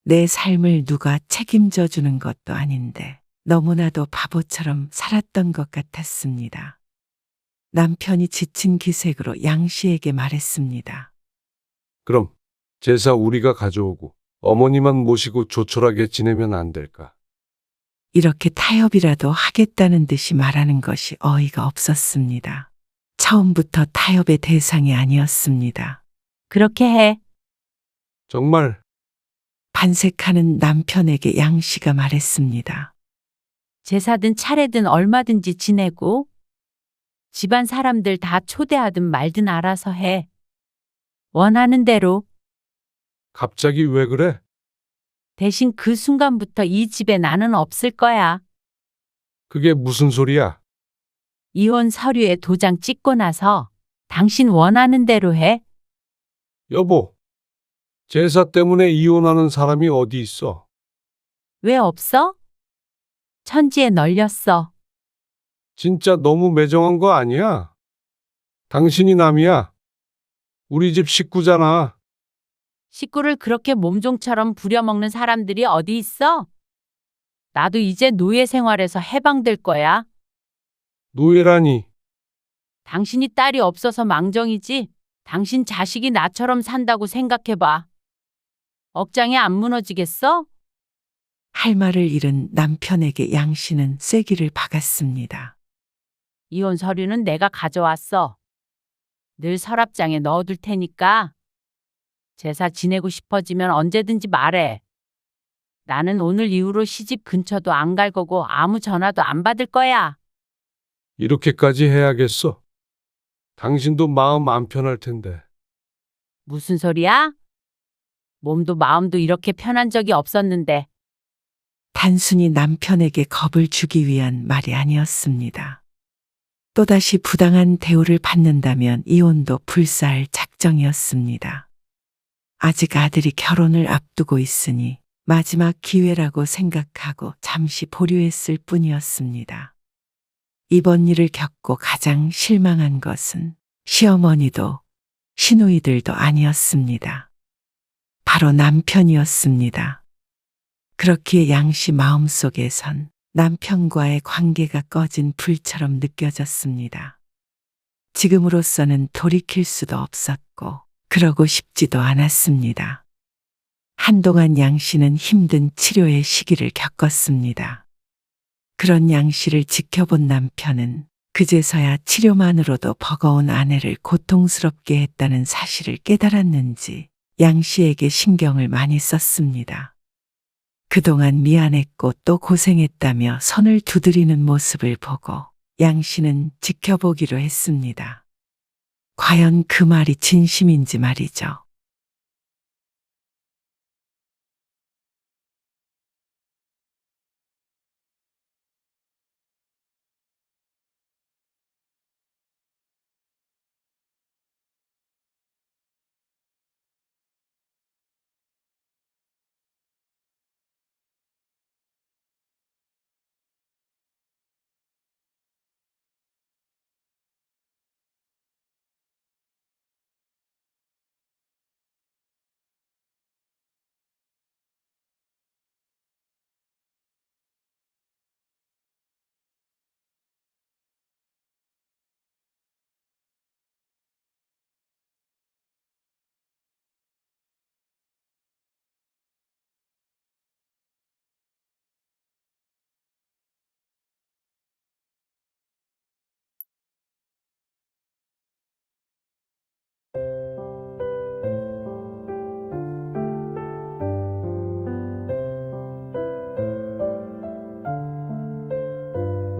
내 삶을 누가 책임져 주는 것도 아닌데 너무나도 바보처럼 살았던 것 같았습니다. 남편이 지친 기색으로 양 씨에게 말했습니다. 그럼 제사 우리가 가져오고 어머니만 모시고 조촐하게 지내면 안 될까? 이렇게 타협이라도 하겠다는 듯이 말하는 것이 어이가 없었습니다. 처음부터 타협의 대상이 아니었습니다. 그렇게 해. 정말 반색하는 남편에게 양 씨가 말했습니다. 제사든 차례든 얼마든지 지내고 집안 사람들 다 초대하든 말든 알아서 해. 원하는 대로. 갑자기 왜 그래? 대신 그 순간부터 이 집에 나는 없을 거야. 그게 무슨 소리야? 이혼 서류에 도장 찍고 나서 당신 원하는 대로 해. 여보, 제사 때문에 이혼하는 사람이 어디 있어? 왜 없어? 천지에 널렸어. 진짜 너무 매정한 거 아니야? 당신이 남이야. 우리 집 식구잖아. 식구를 그렇게 몸종처럼 부려먹는 사람들이 어디 있어? 나도 이제 노예 생활에서 해방될 거야. 노예라니. 당신이 딸이 없어서 망정이지. 당신 자식이 나처럼 산다고 생각해봐. 억장이 안 무너지겠어? 할 말을 잃은 남편에게 양 씨는 쐐기를 박았습니다. 이혼 서류는 내가 가져왔어. 늘 서랍장에 넣어둘 테니까 제사 지내고 싶어지면 언제든지 말해. 나는 오늘 이후로 시집 근처도 안 갈 거고 아무 전화도 안 받을 거야. 이렇게까지 해야겠어? 당신도 마음 안 편할 텐데. 무슨 소리야? 몸도 마음도 이렇게 편한 적이 없었는데. 단순히 남편에게 겁을 주기 위한 말이 아니었습니다. 또다시 부당한 대우를 받는다면 이혼도 불사할 작정이었습니다. 아직 아들이 결혼을 앞두고 있으니 마지막 기회라고 생각하고 잠시 보류했을 뿐이었습니다. 이번 일을 겪고 가장 실망한 것은 시어머니도 시누이들도 아니었습니다. 바로 남편이었습니다. 그렇기에 양씨 마음속에선 남편과의 관계가 꺼진 불처럼 느껴졌습니다. 지금으로서는 돌이킬 수도 없었고 그러고 싶지도 않았습니다. 한동안 양 씨는 힘든 치료의 시기를 겪었습니다. 그런 양 씨를 지켜본 남편은 그제서야 치료만으로도 버거운 아내를 고통스럽게 했다는 사실을 깨달았는지 양 씨에게 신경을 많이 썼습니다. 그동안 미안했고 또 고생했다며 손을 두드리는 모습을 보고 양 씨는 지켜보기로 했습니다. 과연 그 말이 진심인지 말이죠.